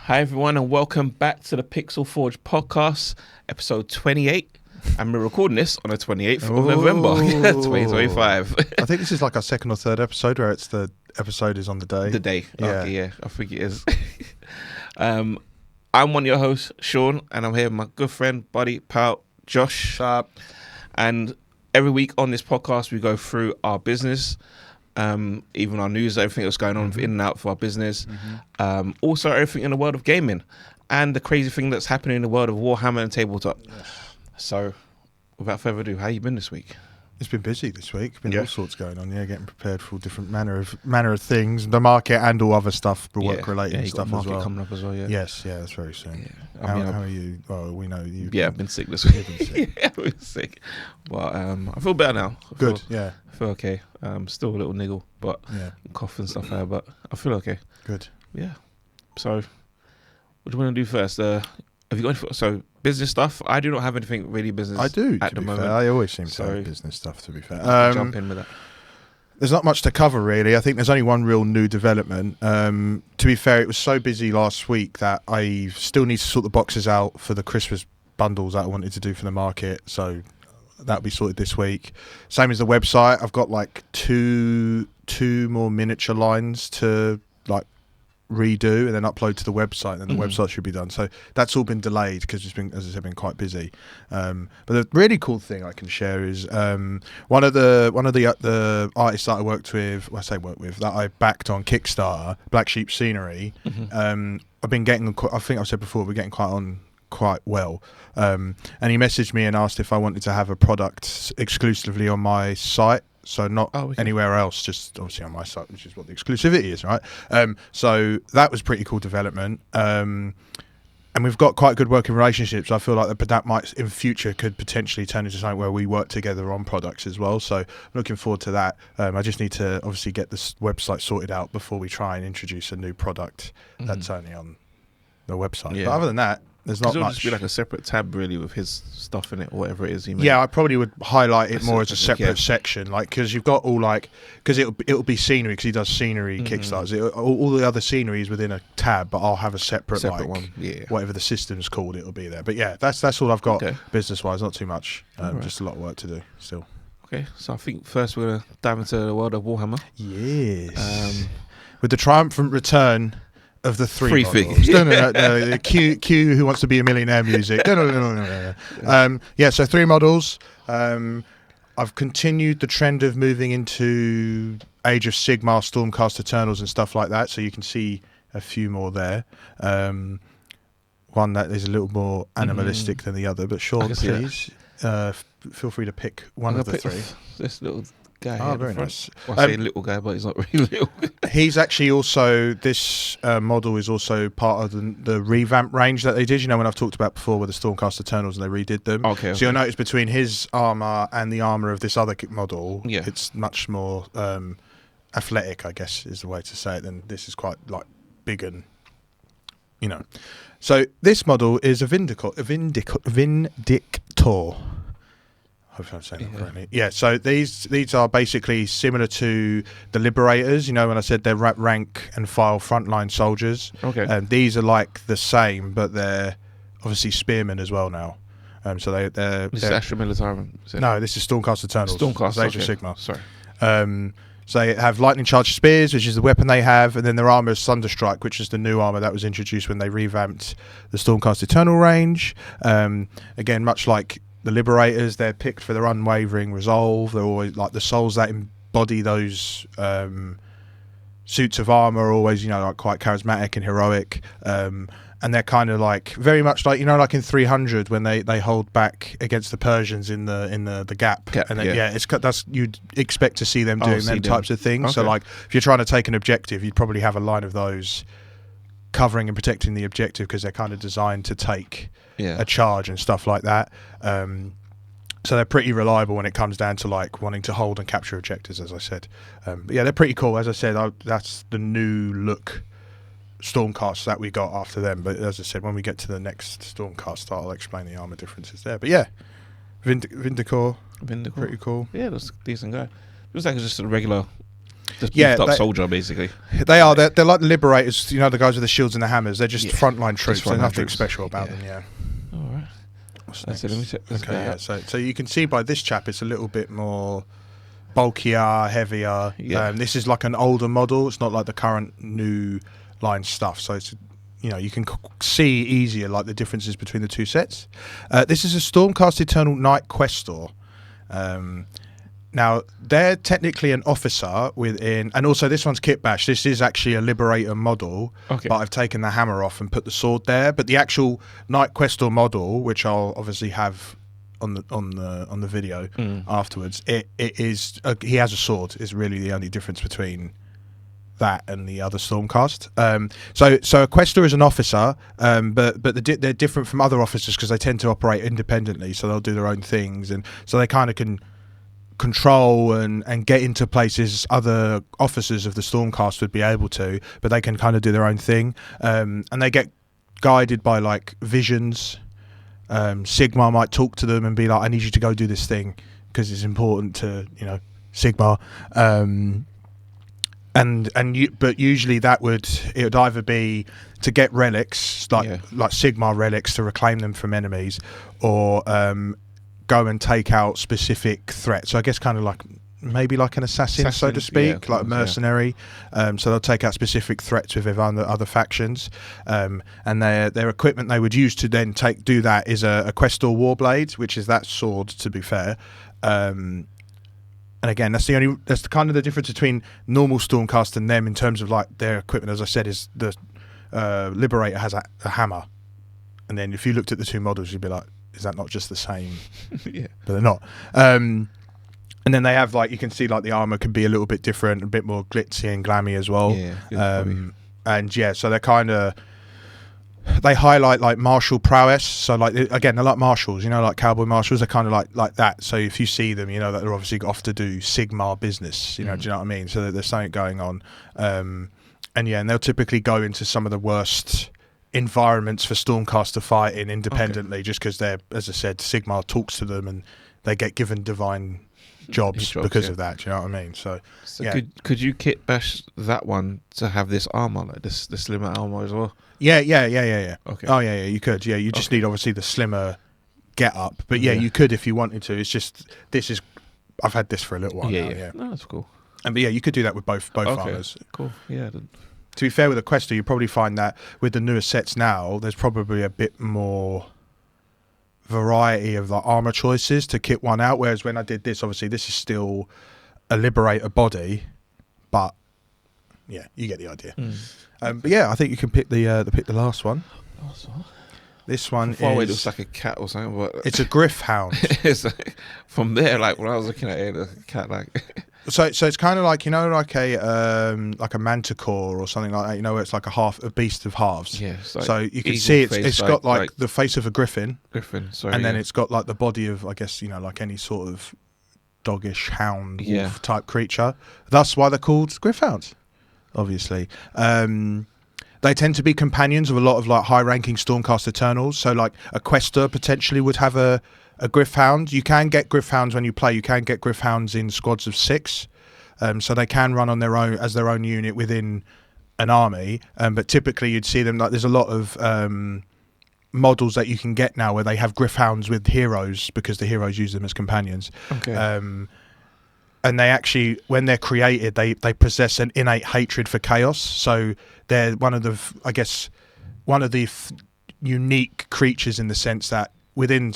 Hi everyone and welcome back to the Pixel Forge podcast, episode 28. And we're recording this on the 28th of November, 2025. I think this is like our second or third episode where it's the episode is on the day. The day. Yeah. Okay, yeah, I think it is. I'm one of your hosts, Sean, and I'm here with my good friend, buddy, pal, Josh. What's up? And every week on this podcast, we go through our business, even our news, everything that's going on in and out for our business. Also, everything in the world of gaming and the crazy thing that's happening in the world of Warhammer and tabletop. Yes. So, without further ado, how you been this week? It's been busy this week. Been all sorts going on. Yeah, getting prepared for all different manner of things, the market and all other stuff, work related stuff got as well. Coming up as well. Yeah. Yes, that's very soon. Yeah. How are you? Well, we know you. Yeah, I've been sick this week. I've been sick, but I feel better now. I feel okay. Still a little niggle, but cough and stuff there, but I feel okay. Good. Yeah. So, what do you want to do first? Have you got business stuff? I do not have anything really business. I do at the moment. Fair. I always seem to have business stuff. To be fair, jump in with that. There's not much to cover really. I think there's only one real new development. To be fair, it was so busy last week that I still need to sort the boxes out for the Christmas bundles that I wanted to do for the market. So that'll be sorted this week. Same as the website. I've got like two more miniature lines to like redo and then upload to the website, and then the website should be done. So that's all been delayed because it's been, as I said, been quite busy. But the really cool thing I can share is one of the artists that I worked with, that I backed on Kickstarter, Black Sheep Scenery. I've been getting, I think I've said before, we're getting quite well. And he messaged me and asked if I wanted to have a product exclusively on my site. So not anywhere else, just obviously on my site, which is what the exclusivity is, right? So that was pretty cool development. And we've got quite good working relationships. I feel like that might, in future, could potentially turn into something where we work together on products as well. So I'm looking forward to that. I just need to obviously get this website sorted out before we try and introduce a new product that's only on the website. Yeah. But other than that, there's not much. It'll just be like a separate tab really with his stuff in it or whatever it is. Yeah, I probably would highlight it more as a separate section, like because you've got all because it'll be scenery because he does scenery Kickstarters. All the other scenery is within a tab, but I'll have a separate one. Yeah, whatever the system's called, it'll be there. But yeah, that's all I've got business wise. Not too much. Just a lot of work to do still. Okay, so I think first we're gonna dive into the world of Warhammer. Yes. With the triumphant return of the three figures. No. Q Who Wants to Be a Millionaire music. No. So 3 models. I've continued the trend of moving into Age of Sigmar, Stormcast Eternals and stuff like that. So you can see a few more there. One that is a little more animalistic than the other. But Sean, please feel free to pick one of the 3. This little guy. Oh, very nice. Well, I say little guy, but he's not really little. He's actually also, this model is also part of the revamp range that they did. You know, when I've talked about before with the Stormcast Eternals and they redid them. Okay. So you'll notice between his armour and the armour of this other model, it's much more athletic, I guess is the way to say it. Then this is quite like big and, you know. So this model is a Vindictor. Hopefully I'm saying that correctly. Yeah, so these are basically similar to the Liberators. You know, when I said they're rank and file frontline soldiers. Okay. These are like the same, but they're obviously spearmen as well now. So they're this is Astra Militarum. No, this is Stormcast Eternals. Stormcast Age of Sigmar. Sorry. So they have lightning charged spears, which is the weapon they have, and then their armour is Thunderstrike, which is the new armour that was introduced when they revamped the Stormcast Eternal range. Again, much like the Liberators, they're picked for their unwavering resolve. They're always like the souls that embody those suits of armor are always, you know, like quite charismatic and heroic. And they're kind of like very much like, you know, like in 300 when they hold back against the Persians in the gap. And then, that's you'd expect to see them doing them types of things. Okay. So like if you're trying to take an objective, you'd probably have a line of those covering and protecting the objective because they're kind of designed to take a charge and stuff like that. So they're pretty reliable when it comes down to like wanting to hold and capture objectives, as I said. But yeah, they're pretty cool. As I said, that's the new look Stormcast that we got after them. But as I said, when we get to the next Stormcast start, I'll explain the armor differences there. But yeah, Vindicor, pretty cool. Yeah, that's a decent guy. Looks like it's just a regular Just beefed up soldier, basically. They are. They're like the liberators. You know, the guys with the shields and the hammers. They're just frontline troops. There's nothing troops. special about them. Yeah. All right. Let me check this guy out. So you can see by this chap, it's a little bit more bulkier, heavier. Yeah. This is like an older model. It's not like the current new line stuff. So it's, you know, you can see easier like the differences between the two sets. This is a Stormcast Eternal Knight Questor. Now they're technically an officer within, and also this one's kit bash. This is actually a Liberator model, but I've taken the hammer off and put the sword there. But the actual Knight Questor model, which I'll obviously have on the video afterwards, it is he has a sword. Is really the only difference between that and the other Stormcast. So a Questor is an officer, but they're different from other officers because they tend to operate independently. So they'll do their own things, and so they kind of can control and get into places other officers of the Stormcast would be able to, but they can kind of do their own thing, and they get guided by like visions. Sigmar might talk to them and be like, I need you to go do this thing because it's important to, you know, Sigmar. But usually it would either be to get relics like Sigmar relics to reclaim them from enemies, or go and take out specific threats. So I guess kind of like maybe like an assassin so to speak, like a mercenary. So they'll take out specific threats with other factions, and their equipment they would use to then do that is a Questor Warblade, which is that sword, to be fair. And again, that's the kind of the difference between normal Stormcast and them in terms of like their equipment. As I said, is the Liberator has a hammer, and then if you looked at the two models, you'd be like, is that not just the same? Yeah, but they're not. And then they have like, you can see like the armor can be a little bit different, a bit more glitzy and glammy as well. And yeah, so they're kind of, they highlight like martial prowess. So like, again, they're like marshals, you know, like cowboy marshals. They're kind of like that. So if you see them, you know that they're obviously off to do Sigmar business. You know, do you know what I mean? So that there's something going on. And they'll typically go into some of the worst environments for Stormcast to fight in independently, just because they're, as I said, Sigmar talks to them and they get given divine jobs because of that. Do you know what I mean? So could you kit bash that one to have this armor, like this slimmer armor as well? Yeah. Okay. Oh yeah, you could. Yeah, you just need obviously the slimmer get up, but you could if you wanted to. It's just I've had this for a little while now. Yeah, no, that's cool. But you could do that with both armors. Cool. Yeah. To be fair with the Questor, you probably find that with the newer sets now, there's probably a bit more variety of like armor choices to kit one out. Whereas when I did this, obviously this is still a Liberator body, but yeah, you get the idea. But yeah, I think you can pick the last one. This one it looks like a cat or something, but it's a Griff Hound. It's like, from there, like when I was looking at it, a cat like. So it's kind of like, you know, like a manticore or something like that. You know, where it's like a beast of halves. Yeah. Like so you can see it's got like the face of a griffin. Sorry. And then it's got like the body of, I guess, you know, like any sort of doggish hound wolf type creature. That's why they're called Griff Hounds, obviously. They tend to be companions of a lot of like high-ranking Stormcast Eternals. So like a Questor potentially would have a Griff Hound. You can get Griff Hounds when you play. You can get Griff Hounds in squads of 6. So they can run on their own as their own unit within an army. But typically you'd see them like there's a lot of models that you can get now where they have Griff Hounds with heroes because the heroes use them as companions. Okay. And they actually, when they're created, they possess an innate hatred for chaos. So they're one of the unique creatures in the sense that within Age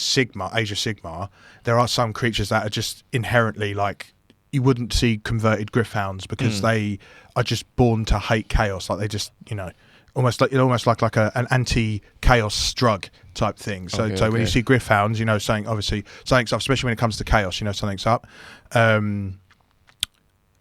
of Sigmar, there are some creatures that are just inherently like, you wouldn't see converted Griffhounds because they are just born to hate chaos. Like they just, you know, almost like an anti-chaos drug type thing. So when you see Griffhounds, you know, something's up, especially when it comes to chaos, you know, something's up.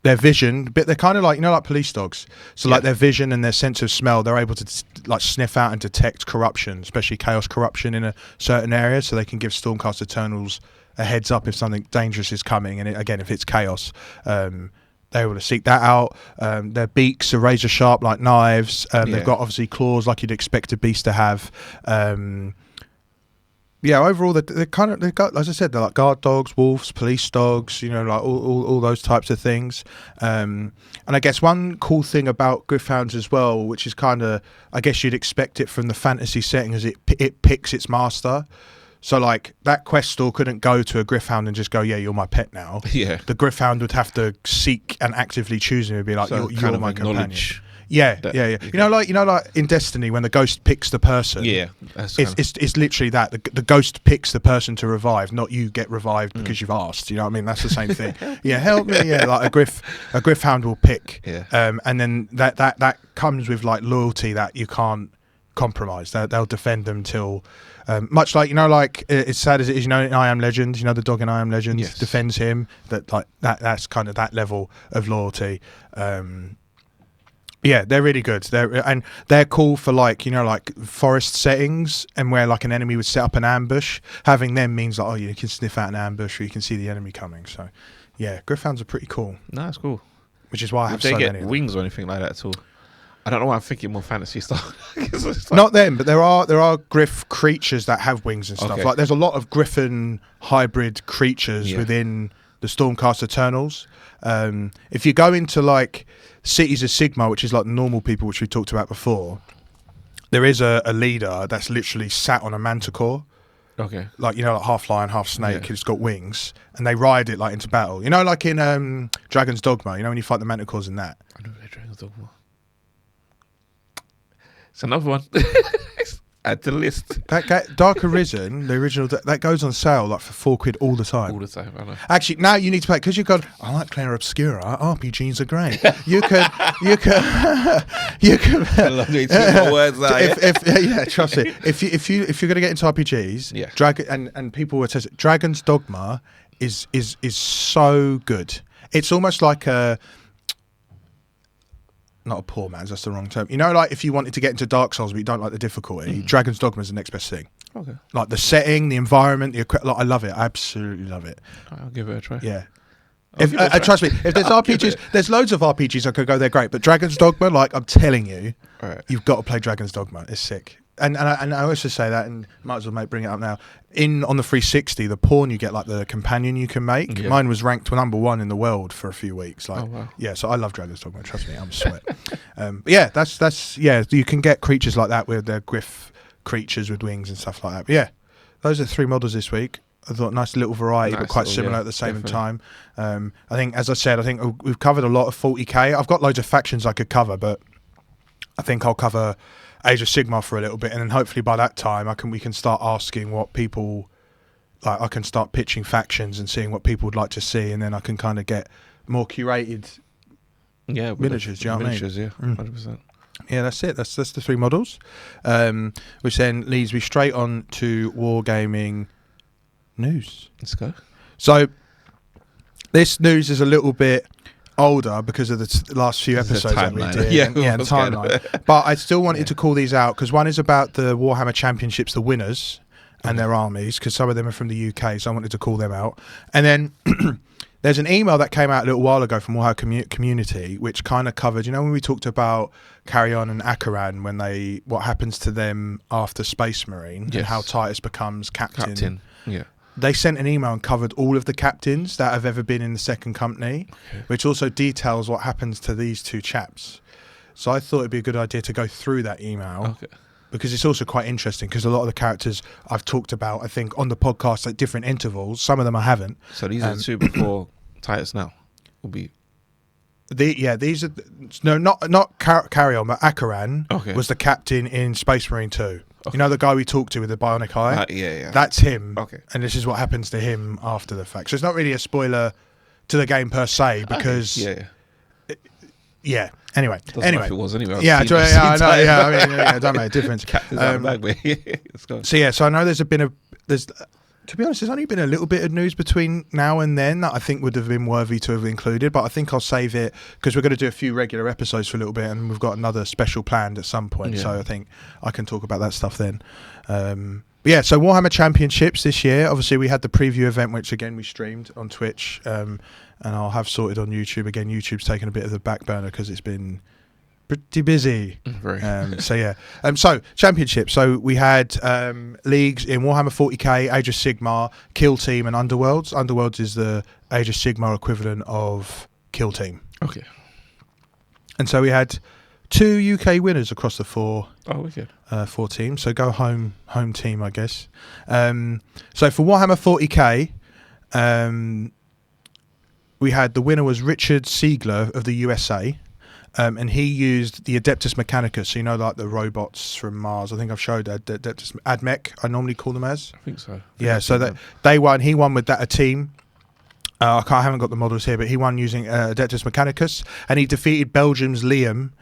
Their vision, but they're kind of like, you know, like police dogs. So like their vision and their sense of smell, they're able to like sniff out and detect corruption, especially chaos corruption in a certain area. So they can give Stormcast Eternals a heads up if something dangerous is coming. And again, if it's chaos, they're able to seek that out. Their beaks are razor sharp like knives. They've got obviously claws like you'd expect a beast to have. yeah, overall they've got, as I said, they're like guard dogs, wolves, police dogs, you know, like all those types of things. And I guess one cool thing about Gryph-hounds as well, which is kind of, I guess you'd expect it from the fantasy setting, is it picks its master. So like that quest store couldn't go to a Gryph-hound and just go, yeah, you're my pet now. Yeah. The Gryph-hound would have to seek and actively choose him and be like, So you're my companion. that Yeah. You know, like in Destiny when the ghost picks the person. Yeah, It's literally that the ghost picks the person to revive, not you get revived because you've asked. You know what I mean? That's the same thing. Yeah, help me. Yeah, like a Gryph-hound will pick. Yeah. And then that comes with like loyalty that you can't compromise. They'll defend them till. Much like, you know, like it's sad as it is, you know, in I Am Legend, you know, the dog in I Am Legend defends him. That's kind of that level of loyalty. Yeah, they're really good. They're cool for like, you know, like forest settings and where like an enemy would set up an ambush. Having them means like, oh, you can sniff out an ambush or you can see the enemy coming. So, yeah, Gryph-hounds are pretty cool. No, that's cool. Which is why I have They so get many. wings or anything like that at all? I don't know why I'm thinking more fantasy stuff. Not them, but there are Gryph creatures that have wings and stuff. Okay. Like there's a lot of Griffin hybrid creatures within the Stormcast Eternals. If you go into like Cities of Sigmar, which is like normal people, which we talked about before, there is a leader that's literally sat on a manticore. Okay. Like, you know, like half lion, half snake. It's got wings, and they ride it like into battle. You know, like in Dragon's Dogma. You know when you fight the manticores in that. I don't know Dragon's Dogma. It's another one. Add to the list. That Dark Arisen, the original, that goes on sale like for £4 all the time. All the time, I know. Actually, now you need to play because you've got. I like Claire Obscura. RPGs are great. You can. I love doing two more words now. Yeah, trust me. If you're gonna get into RPGs, Dragon and people would say Dragon's Dogma is so good. It's almost like a. Not a poor man's, that's the wrong term. You know, like if you wanted to get into Dark Souls but you don't like the difficulty, Dragon's Dogma is the next best thing. Okay. Like the setting, the environment, I love it. I absolutely love it. I'll give it a try. Yeah. Trust me, if there's RPGs, there's loads of RPGs that could go there great, but Dragon's Dogma, like I'm telling you, you've got to play Dragon's Dogma. It's sick. And I also say that, and might as well bring it up now. On the 360, the pawn you get, like the companion you can make. Yeah. Mine was ranked #1 in the world for a few weeks. Like, wow. Yeah, so I love Dragon's Dogma. Trust me, I'm sweat. But yeah, that's you can get creatures like that with their Gryph creatures with wings and stuff like that. But yeah, those are 3 models this week. I thought nice little variety, but quite similar at the same time. I think, as I said, we've covered a lot of 40k. I've got loads of factions I could cover, but I think I'll cover Age of Sigmar for a little bit, and then hopefully by that time we can start asking what people like. I can start pitching factions and seeing what people would like to see, and then I can kind of get more curated miniatures. Do you know what I mean? Yeah, 100%. Yeah, that's it. That's the 3 models, which then leads me straight on to Wargaming news. Let's go. So this news is a little bit older because of the last few episodes that we did. The timeline. But I still wanted to call these out because one is about the Warhammer Championships, the winners and their armies, because some of them are from the UK, so I wanted to call them out. And then there's an email that came out a little while ago from Warhammer Community, which kind of covered, you know, when we talked about Carrion and Akaran, what happens to them after Space Marine and how Titus becomes captain. Yeah. They sent an email and covered all of the captains that have ever been in the second company, which also details what happens to these 2 chaps. So I thought it'd be a good idea to go through that email because it's also quite interesting because a lot of the characters I've talked about, I think, on the podcast at different intervals. Some of them I haven't. So these are 2 before Titus now will be... These are... No, not Carrion, but Akaran was the captain in Space Marine 2. You know the guy we talked to with the bionic eye? Yeah. That's him. Okay. And this is what happens to him after the fact. So it's not really a spoiler to the game per se because... Yeah. Anyway. Doesn't know if it was anyway. I know. Yeah, I mean, it doesn't make a difference. Captain's out of the bag, Let's go. So I know there's to be honest, there's only been a little bit of news between now and then that I think would have been worthy to have included, but I think I'll save it because we're going to do a few regular episodes for a little bit and we've got another special planned at some point, so I think I can talk about that stuff then. So Warhammer Championships this year, obviously we had the preview event, which again we streamed on Twitch, and I'll have sorted on YouTube. Again, YouTube's taken a bit of the back burner because it's been pretty busy. Very. So championship. So we had leagues in Warhammer 40k, Age of Sigmar, Kill Team, and Underworlds. Underworlds is the Age of Sigmar equivalent of Kill Team. Okay. And so we had 2 UK winners across the four teams. So go home team, I guess. So for Warhammer 40k, we had the winner was Richard Siegler of the USA. And he used the Adeptus Mechanicus, so like the robots from Mars. I think I've showed Adeptus Admech, I normally call them as. I think so. They won. He won with that a team. I haven't got the models here, but he won using Adeptus Mechanicus, and he defeated Belgium's Liam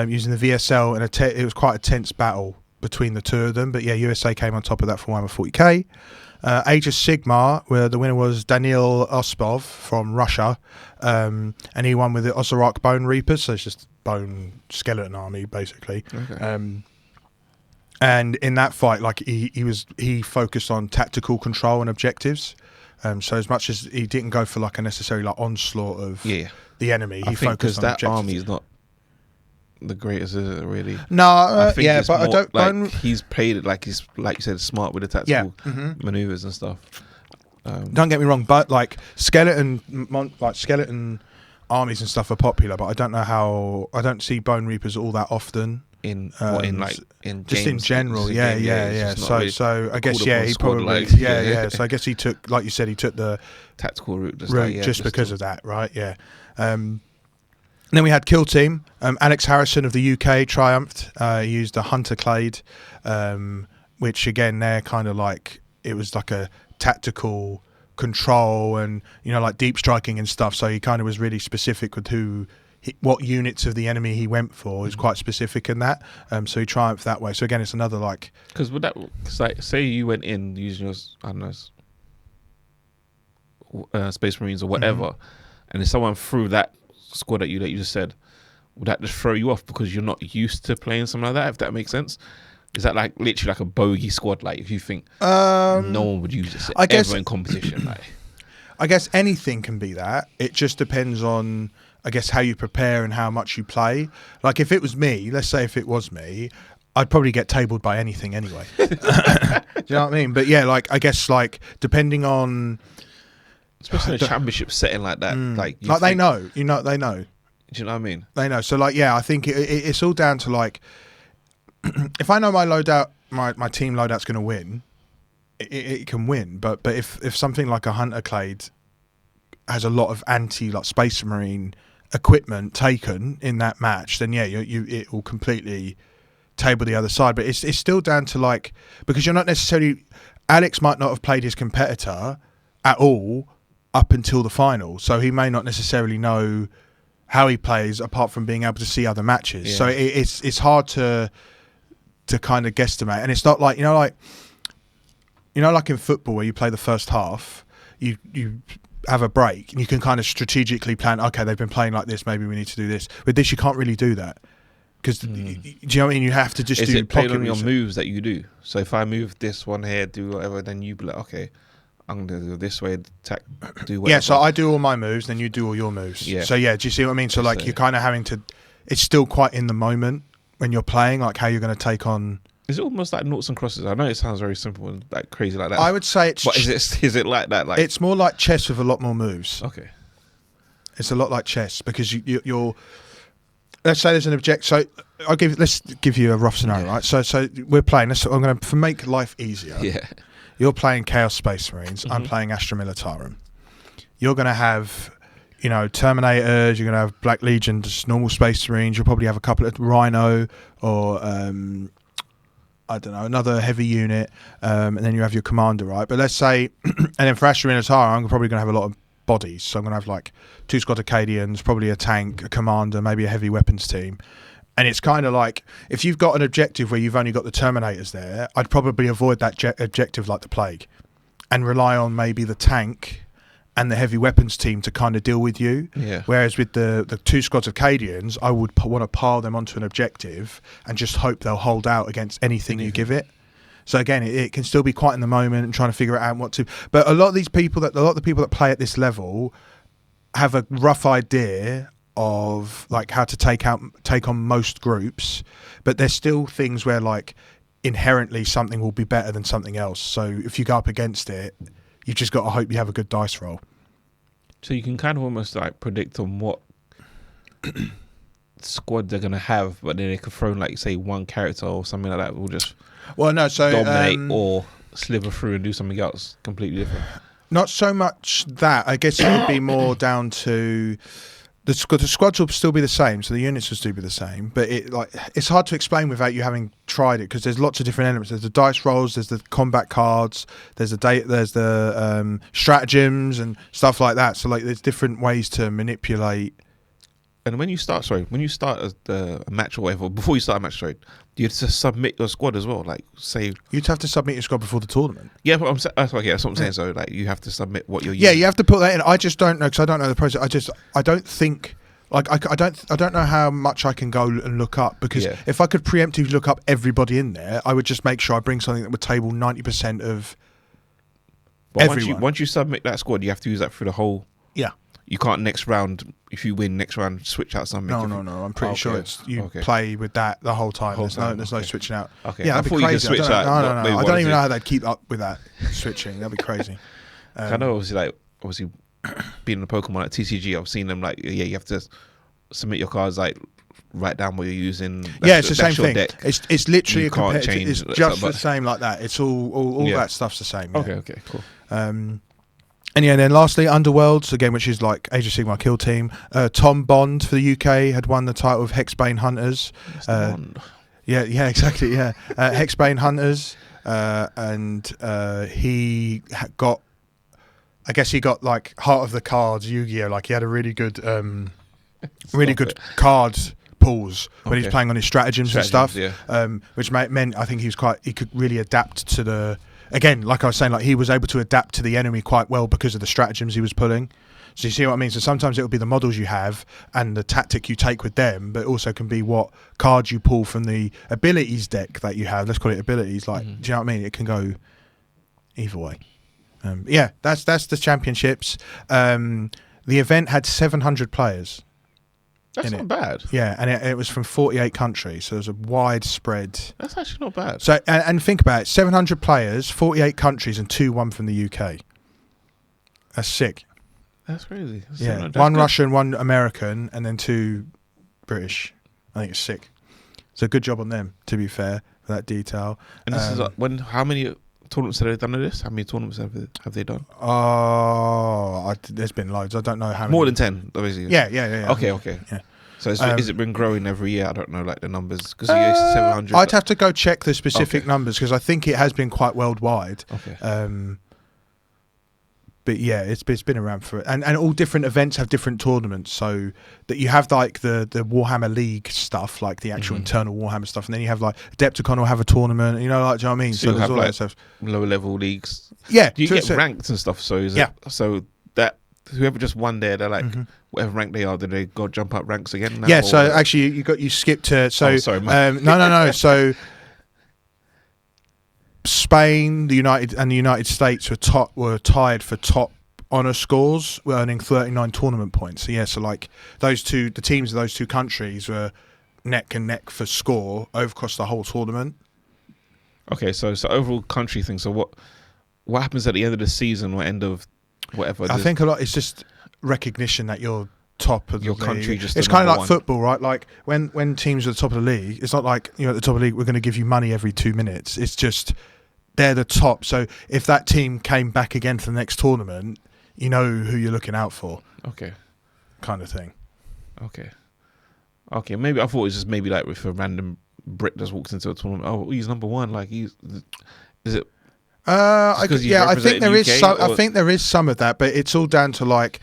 using the VSL, and it was quite a tense battle between the two of them. But yeah, USA came on top of that for Warhammer 40k. Age of Sigmar, where the winner was Daniil Ospov from Russia, and he won with the Ozark Bone Reapers, so it's just bone skeleton army basically. Okay. And in that fight, like he focused on tactical control and objectives. So as much as he didn't go for like a necessary like onslaught of the enemy, he focused on that objectives. army is not the greatest, is it really? No, I think it's but more, I don't. he's played it like he's, like you said, smart with the tactical maneuvers and stuff. Don't get me wrong, but like skeleton armies and stuff are popular, but I don't know how. I don't see Bone Reapers all that often. In just games, in general, yeah. So I guess he probably So I guess he took, like you said, he took the tactical route just because of that, right? Yeah. And then we had Kill Team. Alex Harrison of the UK triumphed. He used a Hunter Clade, which again, they're kind of like, it was like a tactical control and like deep striking and stuff. So he kind of was really specific with what units of the enemy he went for. He was quite specific in that. So he triumphed that way. So again, it's another like, because would that, like, say you went in using your, I don't know, Space Marines or whatever, and if someone threw that squad at you that you just said, would that just throw you off because you're not used to playing something like that? If that makes sense. Is that like literally like a bogey squad? Like if you think no one would use this ever in competition, like I guess anything can be that. It just depends on, I guess, how you prepare and how much you play. Like if it was me, let's say if it was me, I'd probably get tabled by anything anyway. Do you know what I mean? But yeah, like I guess like depending on, especially in a championship setting like that, they know. Do you know what I mean? They know. So like I think it's all down to like, if I know my loadout, my team loadout's going to win, it can win. But if something like a Hunter Clade has a lot of Space Marine equipment taken in that match, then it will completely table the other side. But it's still down to like, because you're not necessarily, Alex might not have played his competitor at all up until the final, so he may not necessarily know how he plays apart from being able to see other matches. So it's hard to kind of guesstimate, and it's not like like in football where you play the first half, you have a break and you can kind of strategically plan, okay, they've been playing like this, maybe we need to do this. With this you can't really do that because do you know what I mean? You have to just do playing on your moves that you do. So if I move this one here, do whatever, then you be like, okay, I'm gonna go this way, attack, do whatever. So I do all my moves, then you do all your moves. So do you see what I mean? So like you're kind of having to, it's still quite in the moment when you're playing, like how you're going to take on. Is it almost like noughts and crosses? I know it sounds very simple and like crazy like that. I would say it's. But is it like that? Like it's more like chess with a lot more moves. Okay. It's a lot like chess because you're. Let's say there's an object. So let's give you a rough scenario, right? So we're playing. I'm going to make life easier. Yeah. You're playing Chaos Space Marines. I'm playing Astra Militarum. You're going to have, Terminators. You're going to have Black Legion, just normal Space Marines. You'll probably have a couple of Rhino or I don't know, another heavy unit, and then you have your commander, right? But let's say, and then for Astra Minotaur, I'm probably going to have a lot of bodies. So I'm going to have like 2 squad Acadians, probably a tank, a commander, maybe a heavy weapons team. And it's kind of like, if you've got an objective where you've only got the Terminators there, I'd probably avoid that objective like the plague and rely on maybe the tank and the heavy weapons team to kind of deal with you. Yeah. Whereas with the 2 squads of Cadians, I would want to pile them onto an objective and just hope they'll hold out against anything you give it. So again, it can still be quite in the moment and trying to figure out what to. But a lot of the people that play at this level have a rough idea of like how to take on most groups, but there's still things where like inherently something will be better than something else. So if you go up against it, you've just got to hope you have a good dice roll. So you can kind of almost like predict on what squad they're gonna have, but then they could throw like say one character or something like that will just dominate or sliver through and do something else completely different. Not so much that. I guess it would be more down to the squads will still be the same, so the units will still be the same. But it's hard to explain without you having tried it, because there's lots of different elements. There's the dice rolls, there's the combat cards, there's the stratagems and stuff like that. So like there's different ways to manipulate. And when you start a match or whatever, before you start a match, do you have to submit your squad as well? Like, say you'd have to submit your squad before the tournament. Yeah, but that's what I'm saying. So, like, you have to submit what you're using. Yeah, you have to put that in. I just don't know, because I don't know the process. I don't think. Like, I don't know how much I can go and look up, because if I could preemptively look up everybody in there, I would just make sure I bring something that would table 90% of everyone. Once you submit that squad, you have to use that for the whole. Yeah. You can't next round, if you win next round, switch out something. No. I'm pretty sure you play with that the whole time. There's no switching out. Okay. Yeah, that'd be crazy. No. I don't even know how they'd keep up with that switching. That'd be crazy. I know, obviously, being a Pokemon at TCG, I've seen them like, you have to submit your cards, like write down what you're using. It's the same thing. Deck. It's literally you a competitive. It's just the same like that. It's all that stuff's the same. Yeah. Okay, cool. And then lastly, Underworlds, again, which is like Age of Sigmar Kill Team. Tom Bond for the UK had won the title of Hexbane Hunters. Yeah, exactly, yeah. Hexbane Hunters, and he got, I guess he got like Heart of the Cards, Yu-Gi-Oh! Like he had a really good good card pools when he was playing on his stratagems and stuff, which meant I think he could really adapt to the. Again, like I was saying, like he was able to adapt to the enemy quite well because of the stratagems he was pulling. So you see what I mean? So sometimes it will be the models you have and the tactic you take with them, but it also can be what cards you pull from the abilities deck that you have. Let's call it abilities. Like, do you know what I mean? It can go either way. That's the championships. The event had 700 players. That's not bad. Yeah, and it was from 48 countries, so it was a wide spread. That's actually not bad. So, and think about it, 700 players, 48 countries, and 2 won from the UK. That's sick. That's crazy. That's one good. Russian, 1 American, and then 2 British. I think it's sick. So good job on them, to be fair, for that detail. And this is how many tournaments have they done of this? How many tournaments have they done? There's been loads. I don't know how many. More than 10, obviously. Yeah. Okay. Yeah. So is it been growing every year? I don't know, like the numbers, because you used 700. I'd have to go check the specific numbers, because I think it has been quite worldwide. Okay. But yeah, it's been around for it, and all different events have different tournaments. So that you have like the Warhammer League stuff, like the actual internal Warhammer stuff, and then you have like Adepticon will have a tournament. You know, like, do you know what I mean? So there's all like that stuff. Lower level leagues. Yeah, do you get ranked and stuff? So so that whoever just won there, they're like whatever rank they are, then they go jump up ranks again. Now, so actually you skipped to no. So Spain, the United States were tied for top honor scores, earning 39 tournament points. So so like the teams of those two countries were neck and neck for score across the whole tournament. Okay, so overall country thing. So what happens at the end of the season or end of whatever? I think a lot. It's just recognition that you're top of your country. It's kind of like football, right? Like when teams are at the top of the league, it's not like at the top of the league we're going to give you money every 2 minutes. It's just they're the top. So if that team came back again for the next tournament, you know who you're looking out for. Okay. Kind of thing. Okay. Maybe I thought it was just maybe like if a random Brit just walks into a tournament. Oh, he's number one. Like is it? I think there is. I think there is some of that, but it's all down to like,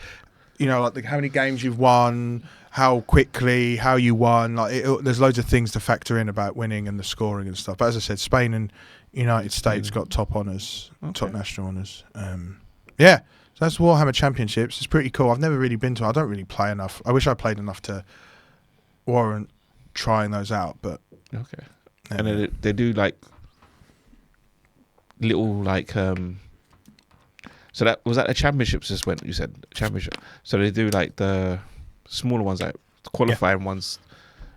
like how many games you've won, how quickly, how you won. Like there's loads of things to factor in about winning and the scoring and stuff. But as I said, Spain and United States got top honours, top national honours. So that's Warhammer Championships. It's pretty cool. I've never really been to it. I don't really play enough. I wish I played enough to warrant trying those out. But and then they do like little like so that was at the championships. Just went. You said championship. So they do like the smaller ones, like qualifying ones.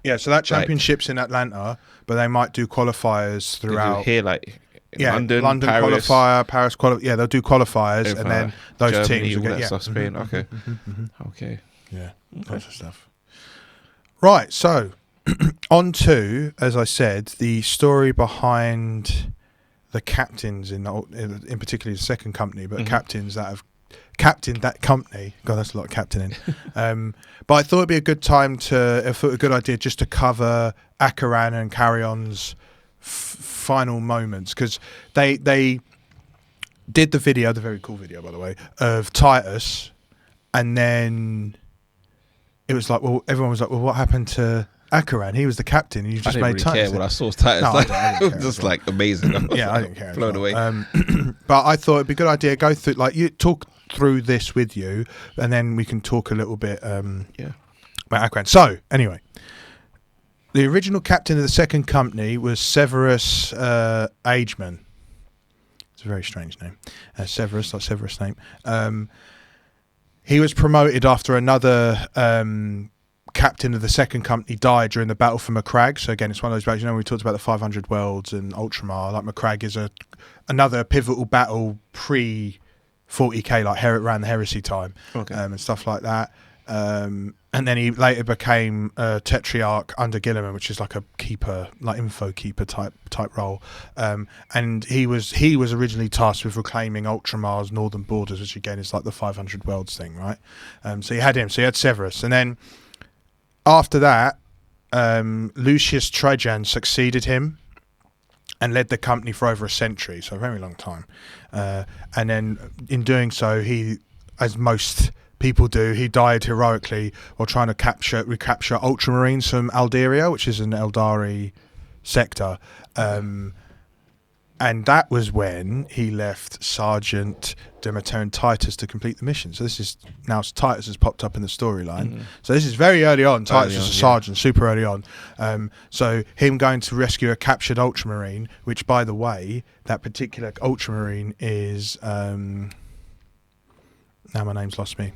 Yeah, so that championship's in Atlanta, but they might do qualifiers throughout. Here, like London Paris, qualifier, Paris qualifier. Yeah, they'll do qualifiers, and then those Germany, teams will all get that stuff. Spain. Okay. Okay. Yeah, lots of stuff. Right, so on to, as I said, the story behind the captains in particularly the second company, but captains that have captained that company. God, that's a lot of captaining. But I thought it'd be a good time a good idea just to cover Akaran and Carry-On's final moments, because they did the video, the very cool video by the way, of Titus, and then it was like, well, everyone was like, well, what happened to Akaran? He was the captain. You just made Titus. I didn't really care when I saw Titus. No, I didn't just like amazing. Yeah, I didn't care. Blown away. But I thought it'd be a good idea go through, like, you talk through this with you, and then we can talk a little bit about Akaran. So anyway, the original captain of the second company was Severus Ageman. It's a very strange name. Severus, like Severus name. He was promoted after another captain of the second company died during the battle for Macragge. So again, it's one of those battles, we talked about the 500 Worlds and Ultramar. Like Macragge is another pivotal battle pre 40k, like around the heresy time, and stuff like that. And then he later became a tetrarch under Guilliman, which is like a keeper, like info keeper type role. And he was originally tasked with reclaiming Ultramar's northern borders, which again is like the 500 Worlds thing, right? So you had him. So you had Severus, and then after that, Lucius Trajan succeeded him and led the company for over a century, so a very long time. And then in doing so, he, as most people do, he died heroically while trying to recapture Ultramarines from Alderia, which is an Eldari sector. And that was when he left Sergeant Demeter Titus to complete the mission. So this is now Titus has popped up in the storyline. So this is very early on. Titus is a sergeant, super early on. So him going to rescue a captured Ultramarine, which, by the way, that particular Ultramarine is now my name's lost me.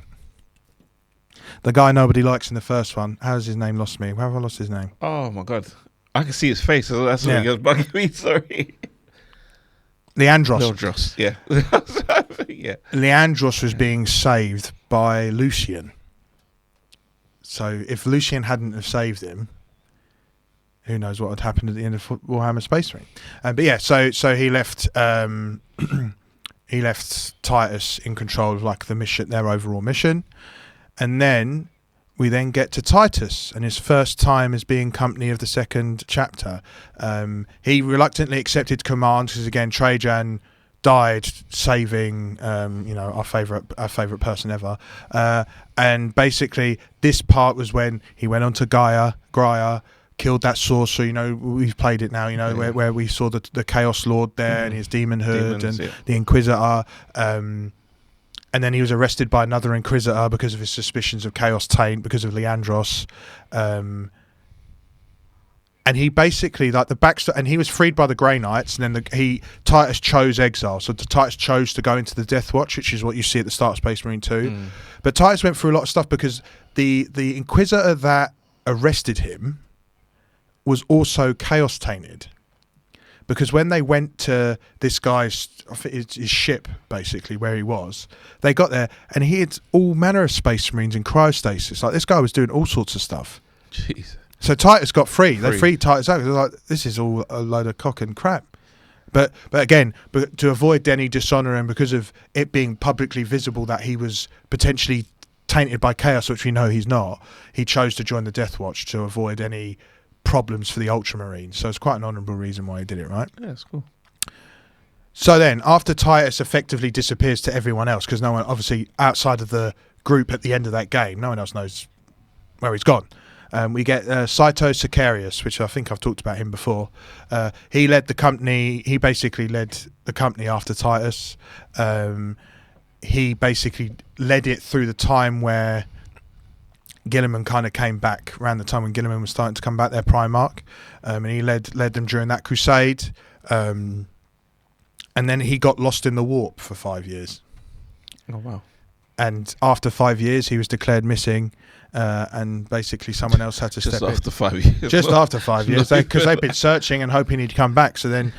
The guy nobody likes in the first one. How has his name lost me? How have I lost his name? Oh my god, I can see his face. So that's what was bugging me. Sorry. Leandros. Yeah. Yeah. Leandros was being saved by Lucian. So if Lucian hadn't have saved him, who knows what had happened at the end of Warhammer Space Marine. But yeah, so he left he left Titus in control of like the mission, their overall mission. And then we then get to Titus and his first time as being company of the second chapter. He reluctantly accepted command because, again, Trajan died saving our favourite person ever. And basically this part was when he went on to Gaia, killed that sorcerer, we've played it now, where we saw the Chaos Lord there and his demonhood and the Inquisitor. And then he was arrested by another Inquisitor because of his suspicions of Chaos Taint, because of Leandros. And he basically, like the backstory, and he was freed by the Grey Knights, and then Titus chose exile. So Titus chose to go into the Death Watch, which is what you see at the start of Space Marine 2. But Titus went through a lot of stuff because the Inquisitor that arrested him was also Chaos Tainted. Because when they went to this guy's his ship, basically, where he was, they got there and he had all manner of Space Marines in cryostasis. Like, this guy was doing all sorts of stuff. Jeez. So Titus got free. They freed Titus out. They're like, this is all a load of cock and crap. But again, to avoid any dishonour and because of it being publicly visible that he was potentially tainted by chaos, which we know he's not, he chose to join the Death Watch to avoid any problems for the Ultramarines. So it's quite an honourable reason why he did it, right? Yeah, that's cool. So then, after Titus effectively disappears to everyone else, because no one, obviously, outside of the group at the end of that game, no one else knows where he's gone. We get Saito Sicarius, which I think I've talked about him before. He led the company. He basically led the company after Titus. He basically led it through the time where Guilliman kind of came back, around the time when Guilliman was starting to come back, their Primarch, and he led them during that crusade, and then he got lost in the warp for 5 years. Oh wow! and after 5 years, he was declared missing, and basically someone else had to step in. Just after 5 years. Just after 5 years, because they've been searching and hoping he'd come back. So then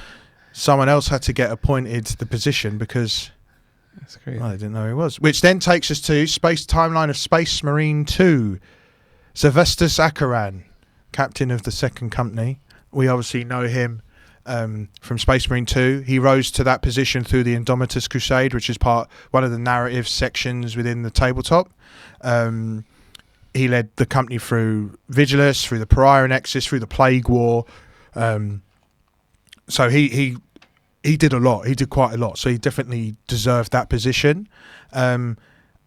someone else had to get appointed to the position because That's crazy. they didn't know who he was. Which then takes us to Space Timeline of Space Marine 2. Sylvestus Akaran, captain of the second company. We obviously know him from Space Marine 2. He rose to that position through the Indomitus Crusade, which is one of the narrative sections within the tabletop. He led the company through Vigilus, through the Pariah Nexus, through the Plague War. So he did a lot. He did quite a lot. So he definitely deserved that position.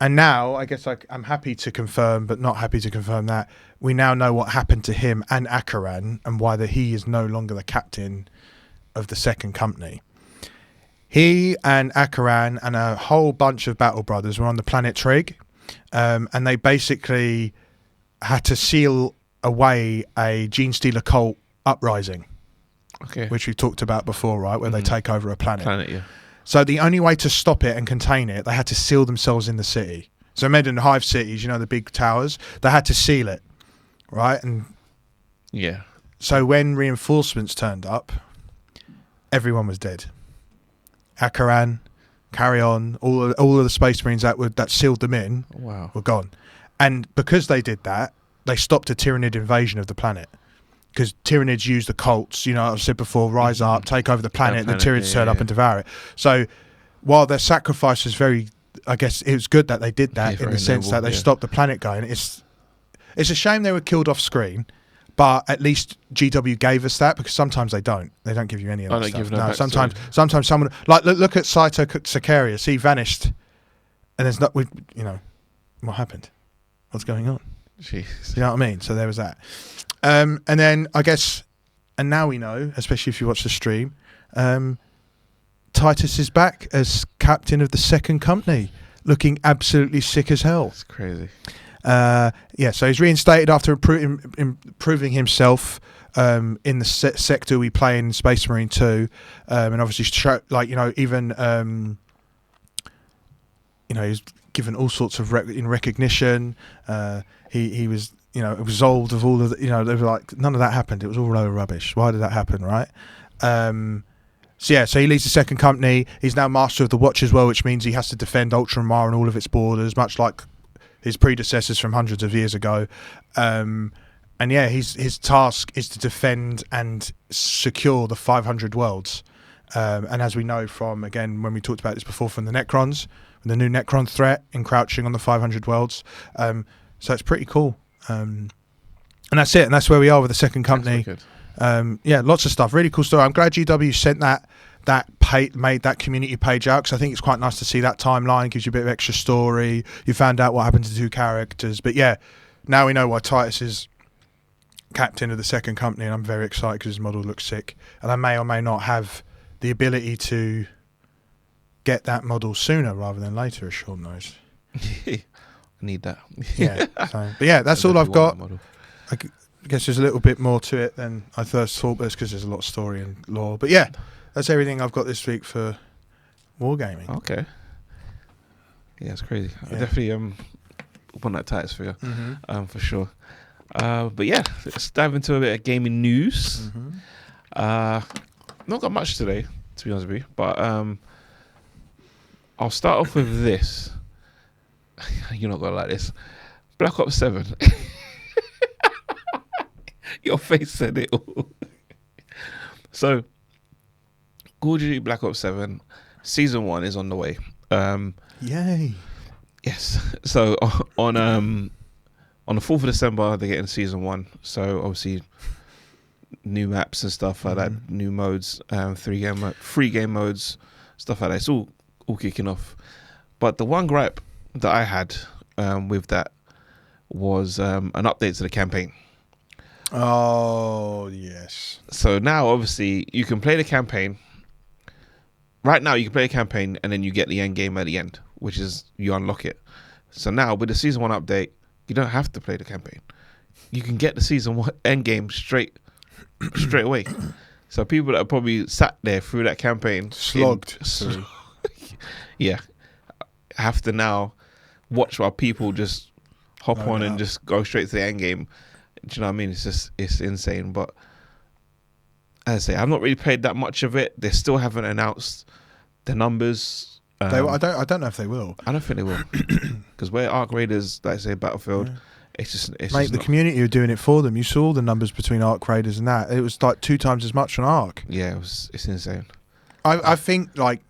And now, I guess I'm happy to confirm, but not happy to confirm that we now know what happened to him and Akaran and why he is no longer the captain of the second company. He and Akaran and a whole bunch of battle brothers were on the planet Trig, and they basically had to seal away a Gene Stealer cult uprising, which we talked about before, right, where they take over a planet. Yeah. So the only way to stop it and contain it, they had to seal themselves in the city. So made in hive cities, the big towers, they had to seal it, right? And yeah. So when reinforcements turned up, everyone was dead. Akaran, Carry On, all of the Space Marines that sealed them in were gone. And because they did that, they stopped a Tyranid invasion of the planet. Because Tyranids use the cults, I've said before, rise up, take over the planet, the Tyranids turn up and devour it. So while their sacrifice was I guess it was good that they did that in the sense that they stopped the planet going. It's a shame they were killed off screen, but at least GW gave us that, because sometimes they don't. They don't give you any of that stuff. No, sometimes someone, like look at Saito Sicarius, he vanished, and there's not, what happened? What's going on? Jeez. You know what I mean? So there was that. And then I guess, and now we know, especially if you watch the stream, Titus is back as captain of the second company, looking absolutely sick as hell. That's crazy. So he's reinstated after improving himself in the sector we play in Space Marine 2, and obviously he's given all sorts of recognition. He was absolved of all of the, they were like, none of that happened. It was all a load of rubbish. Why did that happen, right? So he leads the second company. He's now master of the Watch as well, which means he has to defend Ultramar and all of its borders, much like his predecessors from hundreds of years ago. His task is to defend and secure the 500 worlds. And as we know from, again, when we talked about this before, from the Necrons, the new Necron threat encroaching on the 500 worlds. So it's pretty cool. And that's it. And that's where we are with the second company. Lots of stuff. Really cool story. I'm glad GW sent made that community page out, because I think it's quite nice to see that timeline. Gives you a bit of extra story. You found out what happened to 2 characters. But yeah, now we know why Titus is captain of the second company, and I'm very excited because his model looks sick. And I may or may not have the ability to get that model sooner rather than later, as Sean knows. I need that. That's all I've got. I guess there's a little bit more to it than I first thought, but it's because there's a lot of story and lore. But yeah, that's everything I've got this week for Wargaming. Okay. Yeah, it's crazy. I definitely want that Titus figure, for sure. But yeah, let's dive into a bit of gaming news. Not got much today, to be honest with you, but I'll start off with this. You're not gonna like this. Black Ops 7. Your face said it all. So, Call of Duty Black Ops 7 Season 1 is on the way. Yay. Yes. So, on the 4th of December, they're getting Season 1. So, obviously, new maps and stuff like that, new modes, free game modes, stuff like that. It's all kicking off. But the one gripe that I had with that was an update to the campaign. Oh, yes. So now, obviously, you can play the campaign. Right now, you can play a campaign and then you get the end game at the end, which is you unlock it. So now, with the Season 1 update, you don't have to play the campaign. You can get the Season 1 end game straight away. So people that are probably sat there through that campaign, slogged, have to now watch while people just hop Load on it and up. just go straight to the end game. Do you know what I mean? It's insane. But as I say, I've not really played that much of it. They still haven't announced the numbers. I don't know if they will. I don't think they will, because where Arc Raiders, like I say, Battlefield, it's just Mate, just the not, community are doing it for them. You saw the numbers between Arc Raiders and that. It was like 2 times as much on Arc. yeah, it's insane. I think like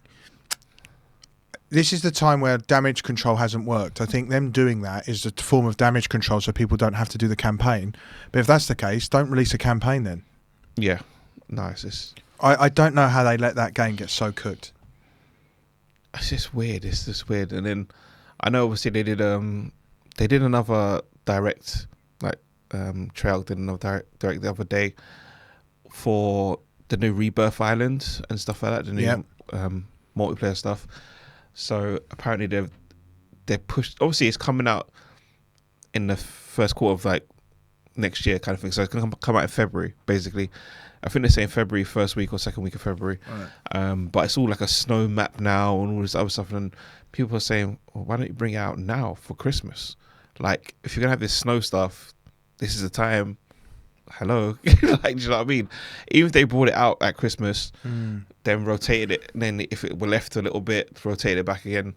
this is the time where damage control hasn't worked. I think them doing that is a form of damage control so people don't have to do the campaign. But if that's the case, don't release a campaign then. Yeah, no, it's just I don't know how they let that game get so cooked. it's just weird. It's just weird. And then I know obviously they did another direct Trail did another direct the other day for the new Rebirth Island and stuff like that, the new multiplayer stuff. So apparently they've pushed. Obviously, it's coming out in the first quarter of like next year, kind of thing. So it's gonna come out in February, basically. I think they're saying February, first week or second week of February. Right. But it's all like a snow map now and all this other stuff. And people are saying, well, why don't you bring it out now for Christmas? Like, if you're gonna have this snow stuff, this is the time. Hello, like, do you know what I mean? Even if they brought it out at Christmas, then rotated it, and then if it were left a little bit, rotate it back again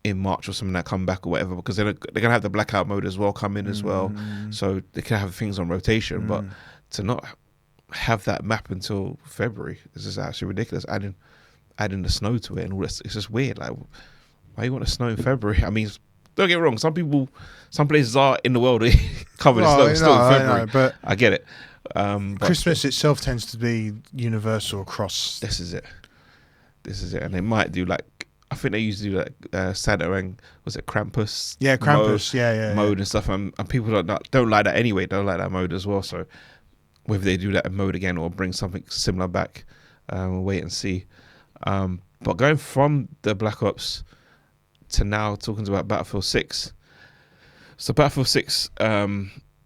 in March or something, that come back or whatever, because they're gonna have the blackout mode as well come in as well, so they can have things on rotation. But to not have that map until February is just actually ridiculous. Adding the snow to it and all this, it's just weird. Like, why you want to snow in February? I mean, don't get me wrong. Some places are in the world covered in snow still in February. But I get it. But Christmas itself tends to be universal across. This is it, and they might do like, I think they used to do like Santa and was it Krampus? Yeah, Krampus. Mode and stuff, and people don't like that anyway. Don't like that mode as well. So whether they do that in mode again or bring something similar back, we'll wait and see. But going from the Black Ops to now talking about Battlefield 6. So Battlefield 6,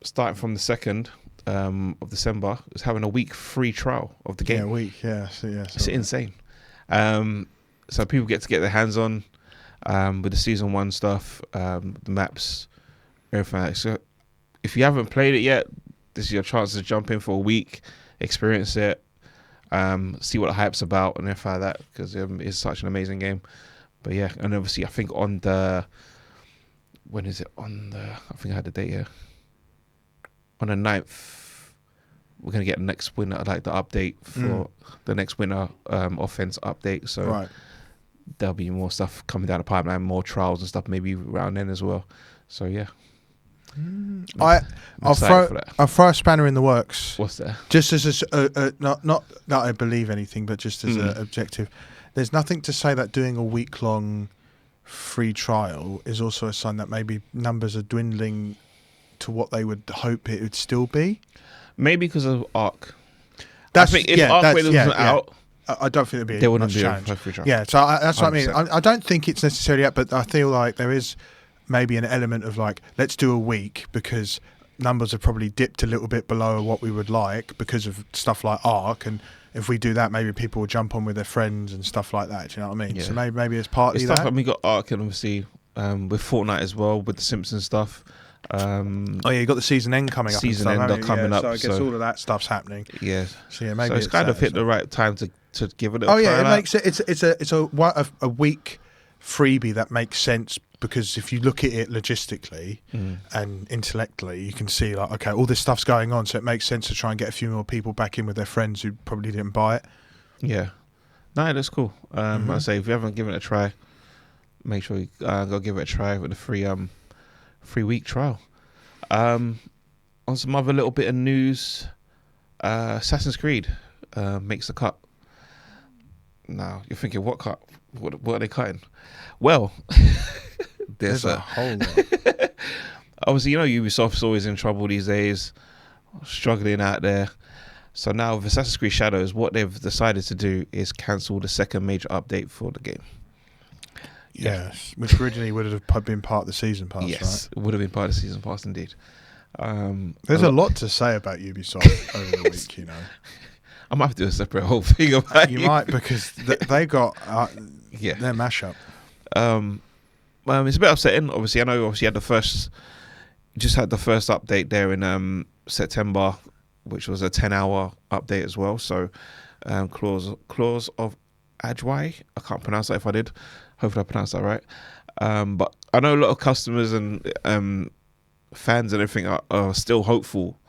starting from the 2nd of December, is having a week free trial of the game. Yeah, a week, yeah. It's insane. So people get to get their hands on with the Season 1 stuff, the maps, everything like that. So if you haven't played it yet, this is your chance to jump in for a week, experience it, see what the hype's about and everything like that, because it's such an amazing game. But yeah, and obviously I think on the, when is it on the, I think I had the date here. On the 9th, we're going to get the next winner, like the update for the next winner offense update. So there'll be more stuff coming down the pipeline, more trials and stuff maybe around then as well. So yeah. I'll throw a spanner in the works. What's that? Just as not that I believe anything, but just as an objective. There's nothing to say that doing a week-long free trial is also a sign that maybe numbers are dwindling to what they would hope it would still be. Maybe because of Arc. I think if Arc wasn't out, I don't think there'd be there wouldn't much be challenge. a free trial. Yeah, so that's what I mean. 100%. I don't think it's necessarily that, but I feel like there is maybe an element of like, let's do a week because numbers have probably dipped a little bit below what we would like because of stuff like Arc, and if we do that, maybe people will jump on with their friends and stuff like that. Do you know what I mean? Yeah. So maybe it's partly It's that. stuff like we got Arc and obviously with Fortnite as well, with the Simpsons stuff. Oh yeah, you got the season end coming up. Season and stuff, end coming up. So I guess all of that stuff's happening. Yeah. So yeah, maybe So it's kind of hit the right time to give it a Oh yeah, try. it makes it. It's a week freebie that makes sense, because if you look at it logistically and intellectually, you can see like, okay, all this stuff's going on, so it makes sense to try and get a few more people back in with their friends who probably didn't buy it. Yeah. No, that's cool. I say if you haven't given it a try, make sure you go give it a try with a free week trial. On some other little bit of news, Assassin's Creed makes the cut. Now you're thinking, what cut? What are they cutting? Well, there's a whole lot. Obviously, Ubisoft's always in trouble these days, struggling out there. So now with Assassin's Creed Shadows, what they've decided to do is cancel the second major update for the game. Yes, which originally would have been part of the season pass, Yes, right? it would have been part of the season pass indeed. There's a lot to say about Ubisoft over the week, I might have to do a separate whole thing about You might, because they got their mashup. It's a bit upsetting. Obviously, I know. Obviously, you just had the first update there in September, which was a 10-hour update as well. So, clause of Ajwai. I can't pronounce that. If I did, hopefully I pronounced that right. But I know a lot of customers and fans and everything are still hopeful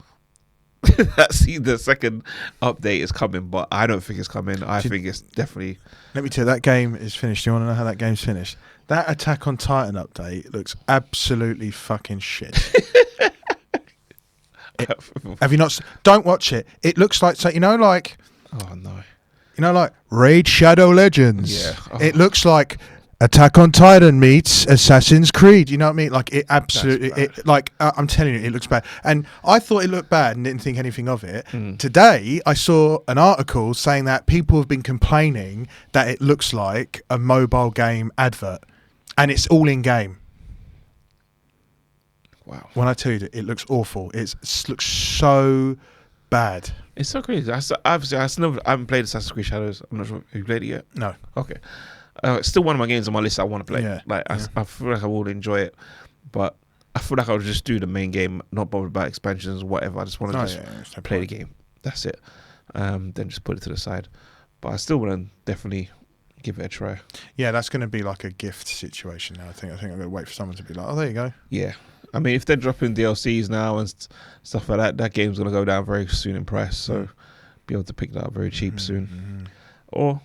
that the second update is coming, but I don't think it's coming. I think it's definitely. Let me tell you, that game is finished. Do you want to know how that game's finished? That Attack on Titan update looks absolutely fucking shit. Have you not? Don't watch it. It looks like, so, like. Oh no. Like Raid Shadow Legends. Yeah. Oh. It looks like Attack on Titan meets Assassin's Creed. You know what I mean? Like, it absolutely, I'm telling you, it looks bad. And I thought it looked bad and didn't think anything of it. Today, I saw an article saying that people have been complaining that it looks like a mobile game advert. And it's all in game. Wow. When I tell you that it looks awful, it looks so bad. It's so crazy. I haven't played Assassin's Creed Shadows. I'm not sure. Have you played it yet? No. Okay. It's still one of my games on my list I want to play. Yeah. I feel like I will enjoy it, but I feel like I'll just do the main game, not bothered about expansions or whatever. I just want to play the game. That's it. Then just put it to the side. But I still want to definitely give it a try. Yeah, that's going to be like a gift situation now. I think I'm going to wait for someone to be like, oh, there you go. Yeah. I mean, if they're dropping DLCs now and stuff like that, that game's going to go down very soon in price. So be able to pick that up very cheap soon. Or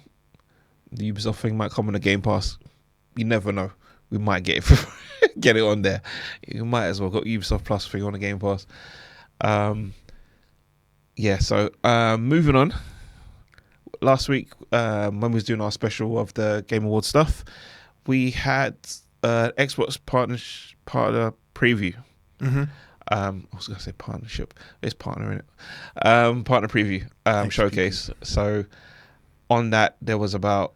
the Ubisoft thing might come on the Game Pass. You never know. We might get it on there. You might as well got Ubisoft Plus thing on the Game Pass. So moving on. Last week, when we was doing our special of the Game Awards stuff, we had Xbox partner preview. I was going to say partnership. It's partner, innit? Partner preview showcase. So on that, there was about,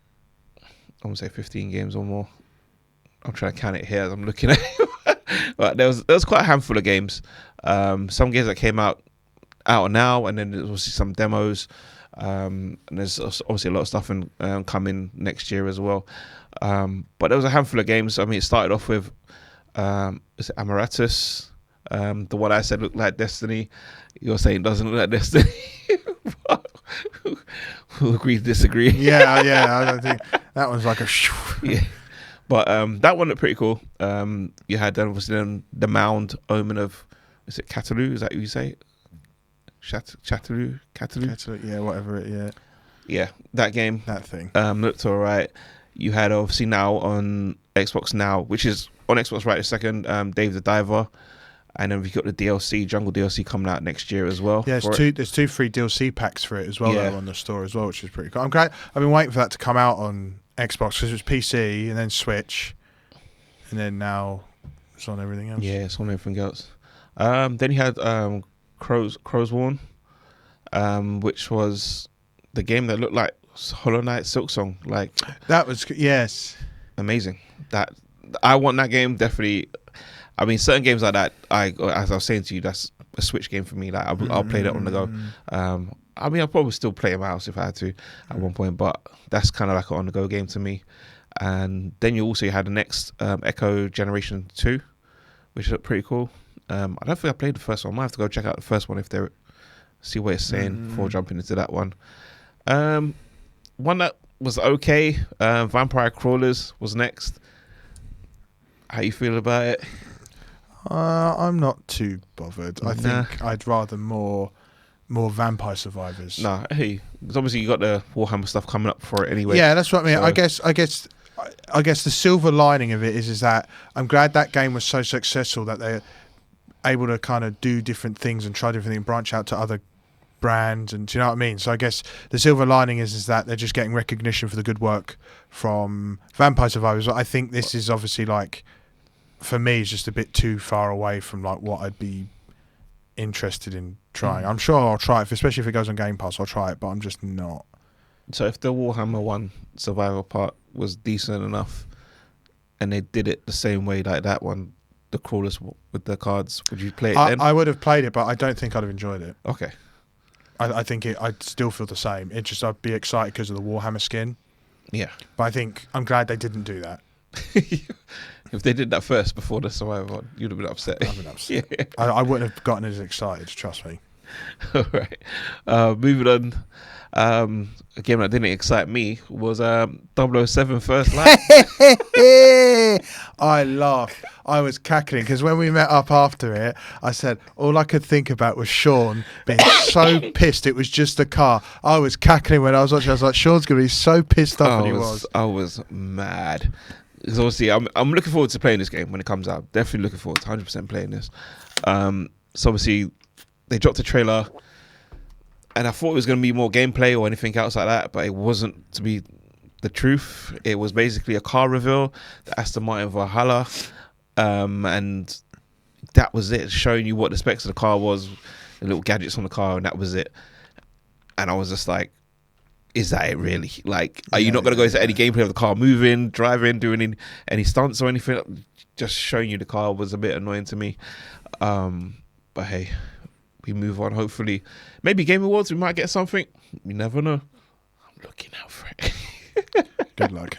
I want to say 15 games or more. I'm trying to count it here as I'm looking at it. But there was quite a handful of games. Some games that came out now, and then there's obviously some demos. And there's obviously a lot of stuff coming next year as well. But there was a handful of games. I mean, it started off with is it Amaratus? The one I said looked like Destiny. You're saying it doesn't look like Destiny. We'll agree to disagree. Yeah, I don't think that one's like a. Yeah, but that one looked pretty cool. You had obviously the Mound Omen of, is it Catalu? Is that who you say it? Catalu, yeah, whatever it, yeah, that game, that thing looked alright. You had obviously now on Xbox Now, which is on Xbox right a second, Dave the Diver, and then we've got the DLC, Jungle DLC coming out next year as well. Yeah, there's two free DLC packs for it as well that are on the store as well, which is pretty cool. I'm glad. I've been waiting for that to come out on Xbox because it was PC and then Switch, and then now it's on everything else. Yeah, it's on everything else. Then you had Crowsworn, which was the game that looked like Hollow Knight Silksong. Like that was amazing. That I want that game definitely. I mean, certain games like that, as I was saying to you, that's a Switch game for me. Like I'll play that on the go. I mean, I'll probably still play a mouse if I had to at one point, but that's kind of like an on the go game to me. And then you also had the next Echo Generation 2, which looked pretty cool. I don't think I played the first one. I might have to go check out the first one see what it's saying before jumping into that one. One that was okay, Vampire Crawlers was next. How you feel about it? I'm not too bothered. I think I'd rather more Vampire Survivors. Nah, hey, because obviously you got the Warhammer stuff coming up for it anyway. Yeah, that's what I mean. So. I guess the silver lining of it is that I'm glad that game was so successful that they're able to kind of do different things and try different things, branch out to other brands, and do you know what I mean? So I guess the silver lining is that they're just getting recognition for the good work from Vampire Survivors. I think this is obviously like, for me, it's just a bit too far away from like what I'd be interested in trying. I'm sure I'll try it, especially if it goes on Game Pass. I'll try it, but I'm just not. So if the Warhammer 1 survival part was decent enough, and they did it the same way like that one, the crawlers with the cards, would you play it then? I would have played it, but I don't think I'd have enjoyed it. Okay. I think I'd still feel the same. I'd be excited because of the Warhammer skin. Yeah. But I think I'm glad they didn't do that. If they did that first before the survival one, you'd have been upset. I've been upset. Yeah. I wouldn't have gotten as excited, trust me. All right. Moving on. A game that didn't excite me was 007 First Light. I laughed. I was cackling because when we met up after it, I said all I could think about was Sean being so pissed. It was just a car. I was cackling when I was watching. I was like, Sean's going to be so pissed off, and he was. I was mad. Because obviously, I'm looking forward to playing this game when it comes out. Definitely looking forward to 100% playing this. So obviously, they dropped a trailer. And I thought it was going to be more gameplay or anything else like that, but it wasn't to be the truth. It was basically a car reveal, the Aston Martin Valhalla, and that was it, showing you what the specs of the car was, the little gadgets on the car, and that was it. And I was just like, is that it really? Like, are you not going to go into any gameplay of the car moving, driving, doing any stunts or anything? Just showing you the car was a bit annoying to me. But hey, we move on. Hopefully, maybe Game Awards, we might get something. You never know. I'm looking out for it. Good luck.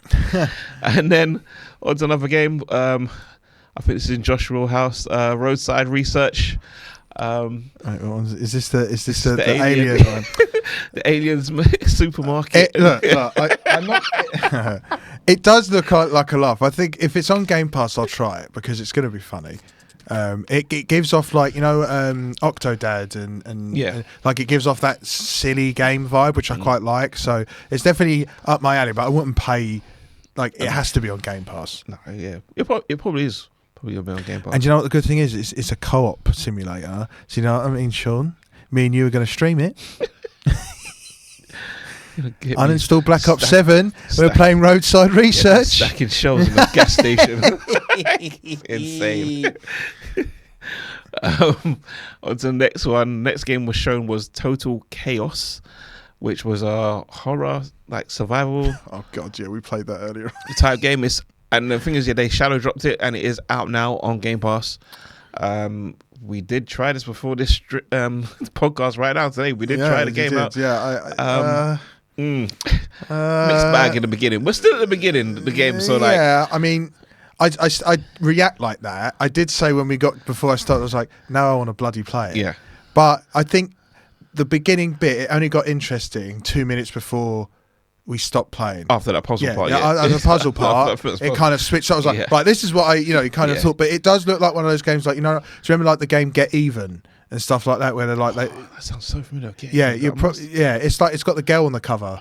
And then on to another game. I think this is in Joshua House. Roadside Research. Is this the the alien one? The aliens supermarket. I'm not. It does look like a laugh. I think if it's on Game Pass, I'll try it because it's going to be funny. It gives off Octodad and like it gives off that silly game vibe, which I quite like. So it's definitely up my alley. But I wouldn't pay. Like it has to be on Game Pass. No, yeah, it probably is. Probably gonna be on Game Pass. And you know what the good thing is? It's a co-op simulator. So you know what I mean, Sean? Me and you are going to stream it. Uninstall Black Ops 7. We're playing Roadside Research. Stacking shelves in the gas station. Insane. On to the next one. Next game was shown was Total Chaos, which was a horror survival. Oh god, yeah, we played that earlier. Type game. And the thing is, they shadow dropped it, and it is out now on Game Pass. We did try this before this podcast right now today. We did try the game out. Yeah, mixed bag in the beginning. We're still at the beginning of the game, so I mean, I react like that. I did say when we got before I started, I was like, now I want to bloody play it. Yeah, but I think the beginning bit it only got interesting 2 minutes before we stopped playing. After that puzzle part, the puzzle part, it kind of switched. I was like, right, this is what you kind of thought. But it does look like one of those games, like do you remember like the game Get Even and stuff like that, where they're like, that sounds so familiar. It's like it's got the girl on the cover.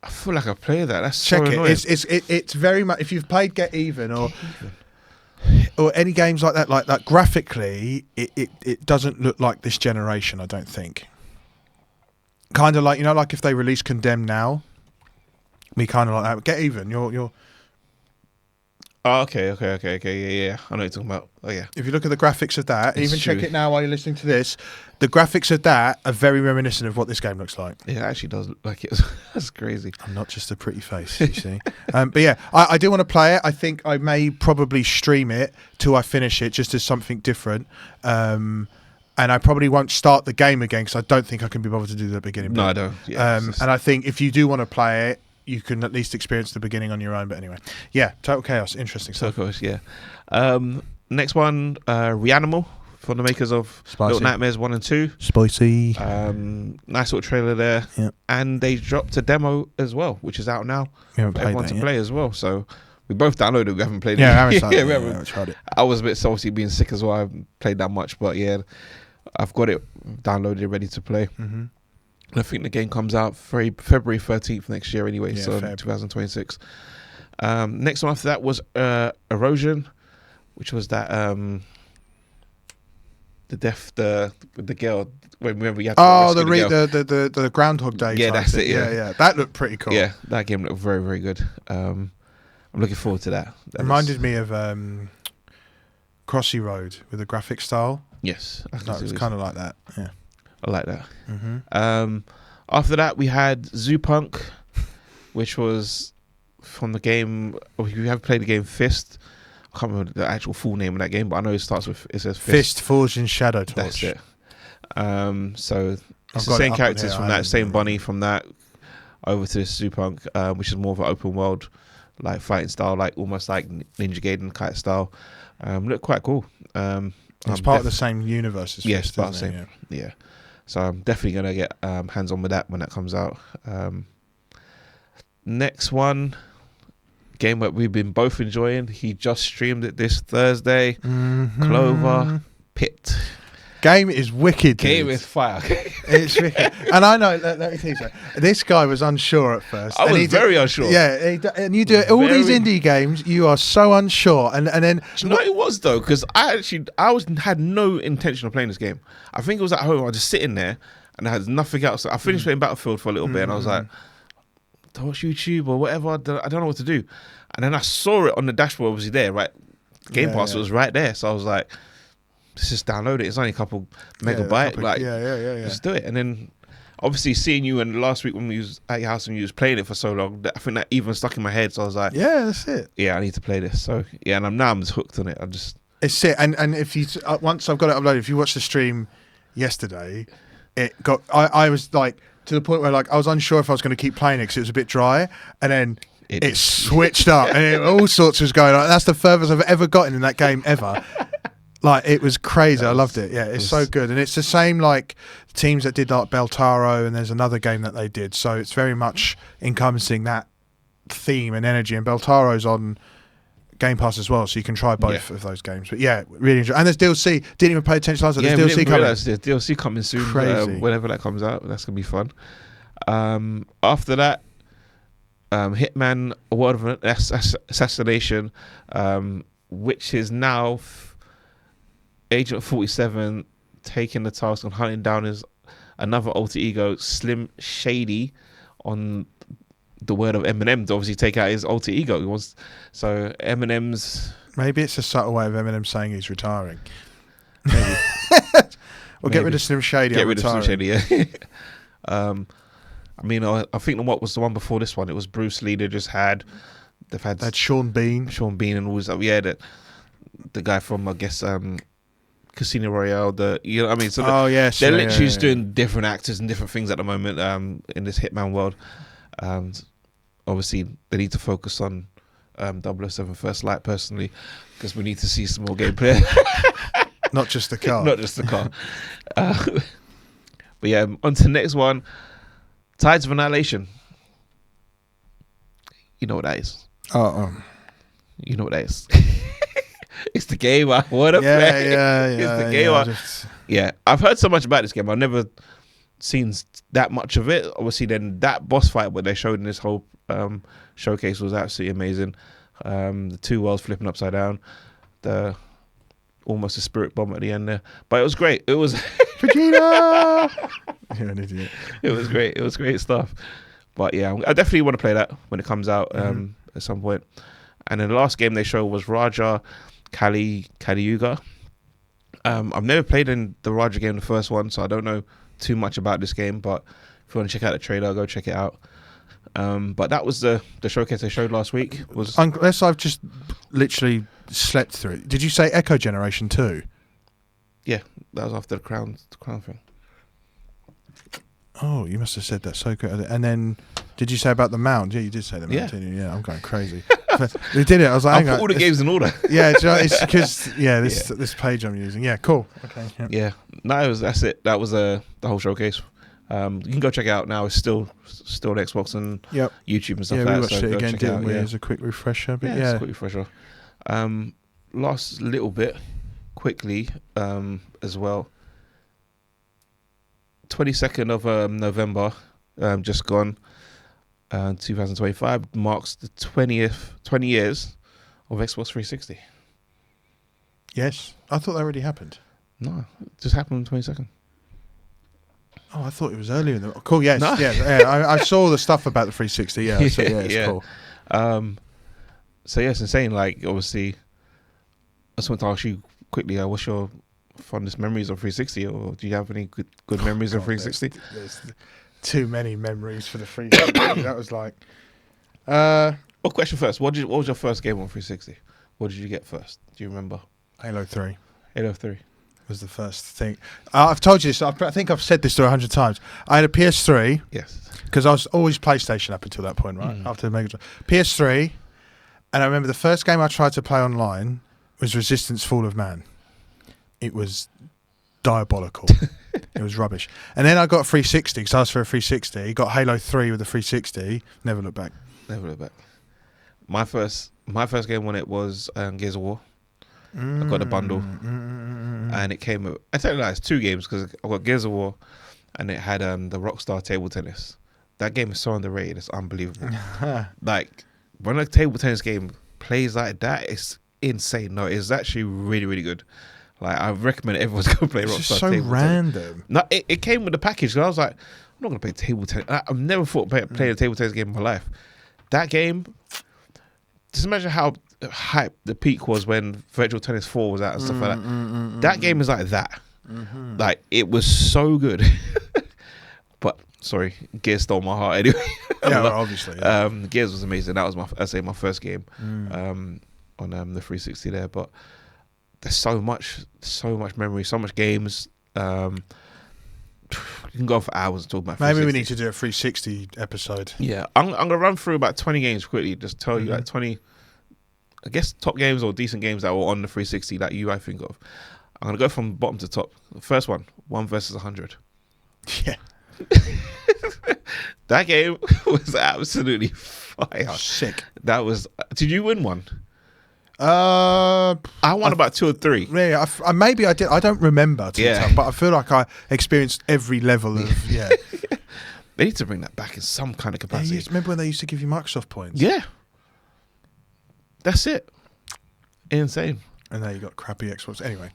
I feel like I played that. That's check so it. It's very much if you've played Get Even or any games like that, graphically, it doesn't look like this generation. I don't think. Kind of like like if they release Condemned now, we kind of like that. Get Even, you're. Oh, okay, yeah. I know what you're talking about. Oh, yeah. If you look at the graphics of that, even check it now while you're listening to this, the graphics of that are very reminiscent of what this game looks like. Yeah, it actually does look like it. That's crazy. I'm not just a pretty face, you see. But yeah, I do want to play it. I think I may probably stream it till I finish it, just as something different. And I probably won't start the game again because I don't think I can be bothered to do the beginning. No, I don't. Yeah, and I think if you do want to play it, you can at least experience the beginning on your own. But anyway, yeah, Total Chaos, interesting stuff. Total Chaos, yeah. Next one, Reanimal, from the makers of Little Nightmares 1 and 2. Spicy. Nice little trailer there. Yeah. And they dropped a demo as well, which is out now. We haven't played everyone that to yet. play as well. So we both downloaded it. We haven't played it. Yeah, we haven't tried it. I was a bit salty being sick as well. I haven't played that much, but yeah, I've got it downloaded, ready to play. Mm-hmm. I think the game comes out February 13th next year anyway, yeah, so 2026. Next one after that was Erosion, which was that with the girl. Remember you had to the Groundhog Day. Yeah, that's it. Yeah, that looked pretty cool. Yeah, that game looked very, very good. I'm looking forward to that. Reminded me of Crossy Road with the graphic style. Yes, it's kind of like that. Yeah. I like that. Mm-hmm. After that, we had Zoopunk, which was from the game. If you have played the game Fist, I can't remember the actual full name of that game, but I know it says Fist Forged in Shadow Torch. That's it. So it's the same characters from that, same bunny from that, over to this Zoopunk, which is more of an open world, like fighting style, like almost like Ninja Gaiden kind of style. Looked quite cool. It's part of the same universe as yes, Fist, part of the isn't same. it? Yeah. So I'm definitely gonna get hands on with that when that comes out. Next one, game that we've been both enjoying. He just streamed it this Thursday. Clover Pit. Game is wicked. Game dude. is fire. It's wicked. And I know, let me tell you something. This guy was unsure at first. I was very unsure. Yeah, and you do all these indie games, you are so unsure. And then... Do you know what it was, though? Because I had no intention of playing this game. I think it was at home. I was just sitting there, and I had nothing else. I finished playing Battlefield for a little bit, and I was like, to watch YouTube or whatever. I don't know what to do. And then I saw it on the dashboard, obviously there, right? Game Pass was right there. So I was like, let's just download it. It's only a couple megabyte. Just do it. And then obviously seeing you and last week when we was at your house and you was playing it for so long, I think that even stuck in my head. So I was like, yeah, that's it. Yeah, I need to play this. So yeah, and I'm just hooked on it. It's it. And if you once I've got it uploaded, if you watch the stream yesterday, it got I was like to the point where like I was unsure if I was going to keep playing it because it was a bit dry, and then it switched up and all sorts was going on. That's the furthest I've ever gotten in that game ever. Like, it was crazy. I loved it. Yeah, it's so good. And it's the same like teams that did like Beltaro, and there's another game that they did. So it's very much encompassing that theme and energy. And Beltaro's on Game Pass as well, so you can try both of those games. But yeah, really enjoy. And there's DLC. Didn't even pay attention last night. There's DLC coming. There's DLC coming soon. Crazy. Whenever that comes out, that's gonna be fun. After that, Hitman: A World of Assassination, which is now Agent 47 taking the task on hunting down his another alter ego, Slim Shady, on the word of Eminem to obviously take out his alter ego. He wants, so Eminem's... Maybe it's a subtle way of Eminem saying he's retiring. Maybe. Get rid of Slim Shady. Get rid of Slim Shady, yeah. I mean, I think what was the one before this one? It was Bruce Lee. They've had Sean Bean. Sean Bean and all this. Yeah, the guy from, I guess, Casino Royale. You know what I mean? So yes. They're literally just doing different actors and different things at the moment in this Hitman world. Obviously, they need to focus on 007 First Light personally, because we need to see some more gameplay. Not just the car. Not just the car. But yeah, on to the next one. Tides of Annihilation. You know what that is. You know what that is. It's the game I want to play. It's the game Yeah, I've heard so much about this game. I've never seen that much of it. Obviously, then that boss fight what they showed in this whole showcase was absolutely amazing. The two worlds flipping upside down. Almost a spirit bomb at the end there. But it was great. It was... Vegeta! You're an idiot. It was great. It was great stuff. But yeah, I definitely want to play that when it comes out at some point. And then the last game they showed was Raja Kaliyuga. I've never played in the Raja game, the first one, so I don't know too much about this game. But if you want to check out the trailer, go check it out. But that was the showcase they showed last week. Unless I've just literally slept through it. Did you say Echo Generation 2? Yeah, that was after the crown thing. Oh, you must have said that so good. And then, did you say about the mount? Yeah, you did say the mount, yeah. Didn't you? Yeah, I'm going crazy. We did it. I was like, I put all the games in order. Yeah, it's because this page I'm using. Yeah, cool. Okay. Yeah. No, that's it. That was the whole showcase. You can go check it out now. It's still on Xbox and YouTube and stuff like that. Yeah, we watched it again, didn't we? As a quick refresher. But it's a quick refresher. Last little bit, quickly, as well. 22nd of November, just gone, 2025, marks the 20 years of Xbox 360. Yes. I thought that already happened. No, it just happened on the 22nd. Oh, I thought it was earlier. Cool, yes. No. Yeah. I saw the stuff about the 360. Yeah, so, it's cool. So, yeah, it's insane. Like, obviously, I just want to ask you quickly, what's your fondest memories of 360, or do you have any good memories of 360? There's too many memories for the 360. That was like... Well, question first. What was your first game on 360? What did you get first? Do you remember? Halo 3. Halo 3 was the first thing. I've told you this. I think I've said this to 100 times. I had a PS3. Yes. Because I was always PlayStation up until that point, right? After the Mega Drive. PS3, And I remember the first game I tried to play online was Resistance Fall of Man. It was diabolical. It was rubbish. And then I got a 360 because I asked for a 360. Got Halo 3 with a 360. Never looked back. Never look back. My first game on it was Gears of War. I got a bundle, and it came. I tell you, it's 2 games because I got Gears of War, and it had the Rockstar table tennis. That game is so underrated; it's unbelievable. Like when a table tennis game plays like that, it's insane. No, it's actually really, really good. Like I recommend everyone's go play Rockstar. It's just so table random. Tennis. No, it came with the package. I was like, I'm not gonna play table tennis. I've never thought play a table tennis game in my life. That game. Just imagine how hype the peak was when Virtual Tennis 4 was out and stuff like that. That game is like that. Like, it was so good. But, sorry, Gears stole my heart anyway. Yeah, well, obviously. Yeah. Gears was amazing. That was my first game on the 360 there. But there's so much memory, so much games. You can go for hours and talk about 360. Maybe we need to do a 360 episode. Yeah, I'm going to run through about 20 games quickly. Just tell you like 20, I guess, top games or decent games that were on the 360 that I think of. I'm going to go from bottom to top. The first one versus 100. Yeah. That game was absolutely fire. Sick. That was. Did you win one? I won about 2 or 3. Yeah, maybe I did. I don't remember, but I feel like I experienced every level of They need to bring that back in some kind of capacity. Remember when they used to give you Microsoft points? Yeah, that's it. Insane. And now you got crappy Xbox. Anyway,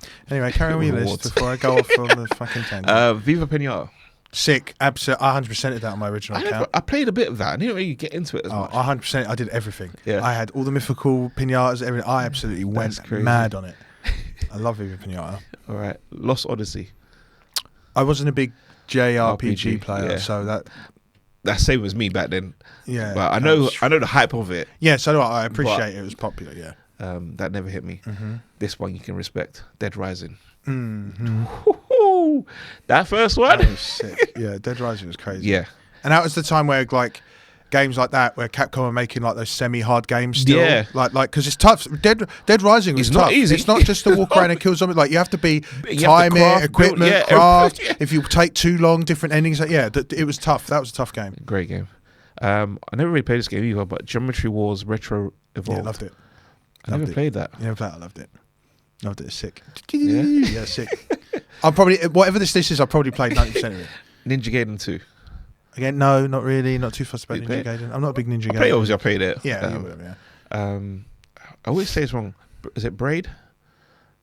carry on with your list before I go off on the fucking tangent. Viva Pinata. Sick, absolutely. I 100% did that on my original account. I played a bit of that. I didn't really get into it as much. 100%. I did everything. Yeah. I had all the mythical pinatas, everything. I absolutely went mad on it. I love Viva Pinata. All right. Lost Odyssey. I wasn't a big JRPG player, so that's same as me back then. Yeah. But I know the hype of it. Yeah, so do I. I appreciate it was popular, yeah. That never hit me. This one you can respect. Dead Rising. That first one. That was sick. Yeah, Dead Rising was crazy. Yeah. And that was the time where like games like that, where Capcom are making like those semi-hard games still. Yeah. Like because it's tough. Dead Rising was tough. Not easy. It's not just to walk around and kill zombies. Like you have to be time it, equipment, craft. If you take too long, different endings. It was tough. That was a tough game. Great game. I never really played this game either, but Geometry Wars Retro Evolved. Yeah, loved it. I never played that. Yeah, I loved it. Loved it. It's sick. Yeah, sick. I'll probably, whatever this list is, I've probably played 90% of it. Ninja Gaiden 2. Again, no, not really. Not too fussed about Ninja Gaiden. I'm not a big Ninja Gaiden. Obviously, I played it. Yeah, you would have, yeah. I always say it's wrong. Is it Braid?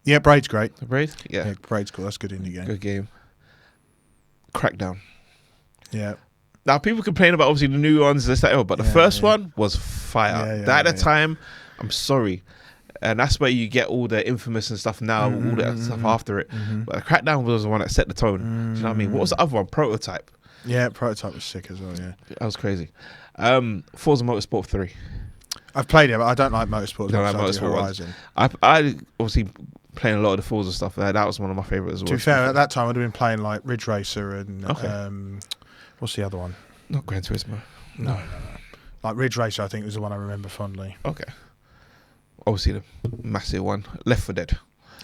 Yeah, Braid's great. Braid? Yeah. Braid's cool. That's a good indie game. Good game. Crackdown. Yeah. Now, people complain about, obviously, the new ones, this, that, but the first one was fire. At the time, I'm sorry. And that's where you get all the Infamous and stuff now, all that stuff after it. But the Crackdown was the one that set the tone. Do you know what I mean? What was the other one? Prototype. Yeah, Prototype was sick as well, yeah. That was crazy. Forza Motorsport 3. I've played it, but I don't like Motorsport. Don't like Motorsport Horizon. I obviously playing a lot of the Forza stuff there. That was one of my favourites as well. To be fair, at that time, I'd have been playing like Ridge Racer and what's the other one? Not Gran Turismo. No. Like Ridge Racer, I think was the one I remember fondly. Okay. Obviously, the massive one, Left 4 Dead.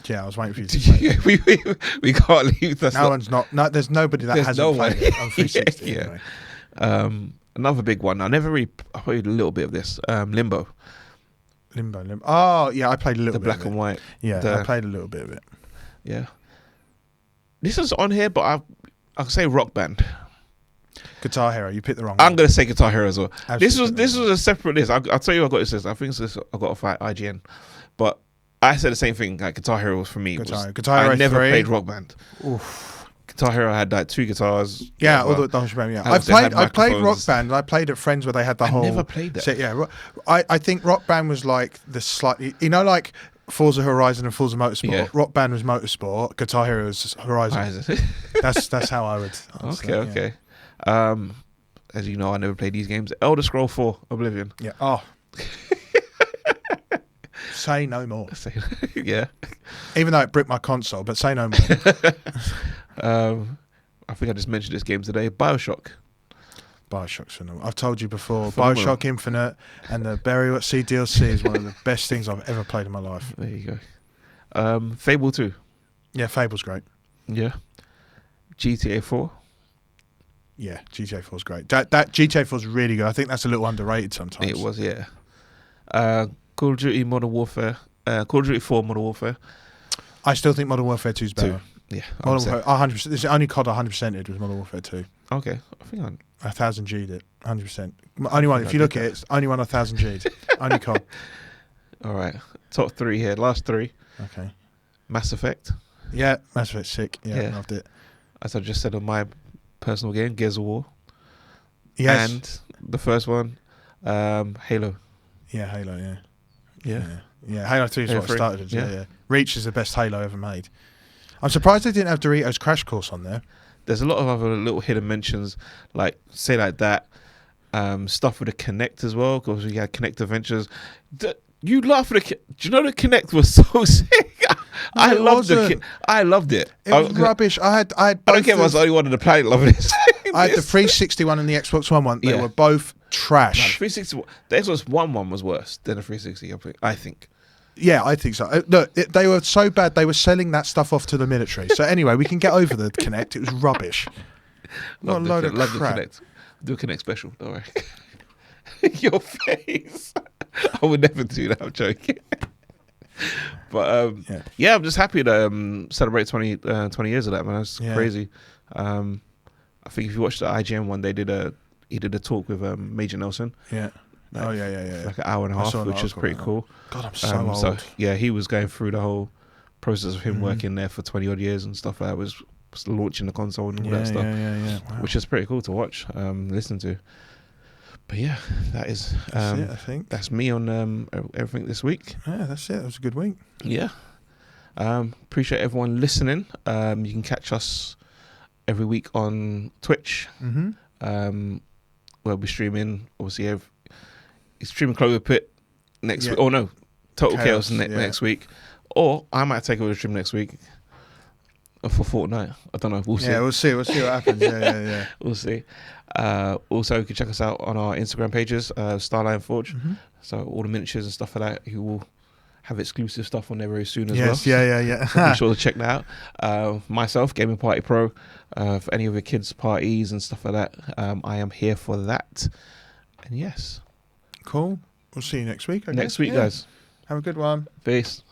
Yeah, I was waiting for you to play it. we can't leave that. There's nobody that hasn't played it on 360. Yeah. Anyway. Another big one. I played a little bit of this. Limbo. Limbo. Oh, yeah, I played a little bit. The black and white. Yeah, I played a little bit of it. Yeah. This is on here, but I'll say Rock Band. Guitar Hero, you picked the wrong one. I'm going to say Guitar Hero as well. Absolutely. This was a separate list. I'll tell you I got this list. I think I got to fight IGN. But I said the same thing. Like Guitar Hero was for me. Guitar Hero I never 3. played Rock Band. Oof. Guitar Hero had like 2 guitars. Yeah, all the shebang, yeah. I played Rock Band. I played at Friends where they had the whole. I never played that. Set, yeah, I think Rock Band was like the slightly, like Forza Horizon and Forza Motorsport. Yeah. Rock Band was Motorsport. Guitar Hero was Horizon. that's how I would. Okay. As you know, I never played these games. Elder Scroll 4 Oblivion. Yeah. Oh. Say no more. Yeah. Even though it bricked my console, but say no more. I think I just mentioned this game today. BioShock. Bioshock's phenomenal. I've told you before, Phenomenal. Bioshock Infinite and the Burial at Sea DLC is one of the best things I've ever played in my life. There you go. Fable 2. Yeah, Fable's great. Yeah. GTA 4. Yeah, GTA 4 is great. That GTA 4 is really good. I think that's a little underrated sometimes. It was, yeah. Call of Duty Modern Warfare. Call of Duty 4 Modern Warfare. I still think Modern Warfare 2 is better. 2. Yeah. Modern Warfare, 100%. This is the only COD 100%ed was Modern Warfare 2. Okay. I think I 1,000 G'd it. 100%. Only one. If you look at it, it's only one 1,000 G'd. Only COD. All right. Top 3 here. Last 3. Okay. Mass Effect. Yeah, Mass Effect sick. Yeah, Yeah. loved it. As I just said on my personal game, Gears of War. Yes. And the first one, Halo. Yeah, Halo, yeah. Yeah. Yeah, Halo 3 is Halo what 3, started it. yeah. Yeah. Reach is the best Halo ever made. I'm surprised they didn't have Doritos Crash Course on there. There's a lot of other little hidden mentions, like say like that. Stuff with the Connect as well, because we had Connect Adventures. You laugh at the. Do you know the Connect was so sick? I loved it. I loved it. It was rubbish. I don't care if I was the only one on the planet loving this. I had the 360 one and the Xbox One one. They were both trash. 360. The Xbox One was worse than the 360. I think. Yeah, I think so. Look, they were so bad. They were selling that stuff off to the military. So anyway, we can get over the Connect. It was rubbish. What a load of crap. The Connect. Do a Connect special. Don't worry. Your face. I would never do that. I'm joking. But yeah, I'm just happy to celebrate 20 years of that, man. That's crazy. I think if you watched the IGN one, he did a talk with Major Nelson. Yeah. Like, yeah. Like an hour and a half, which is pretty cool. God, I'm so old. So yeah, he was going through the whole process of him working there for 20 odd years and stuff like that. Was launching the console and all that stuff. Yeah. Wow. Which is pretty cool to watch, listen to. But yeah, that is that's it, I think. That's me on everything this week. Yeah, that's it. That was a good week. Yeah. Appreciate everyone listening. You can catch us every week on Twitch. We'll be streaming, obviously, streaming Clover Pit next week. Oh no, Total Chaos next week. Or I might take over the stream next week for Fortnite. I don't know. We'll see. Yeah, we'll see. We'll see what happens. Yeah. We'll see. Also, you can check us out on our Instagram pages, Starline Forge. So all the miniatures and stuff like that. You will have exclusive stuff on there very soon as well. Yeah. So be sure to check that out. Myself, Gaming Party Pro, for any of your kids' parties and stuff like that. I am here for that. And yes. Cool. We'll see you next week. Next week, guys. Have a good one. Peace.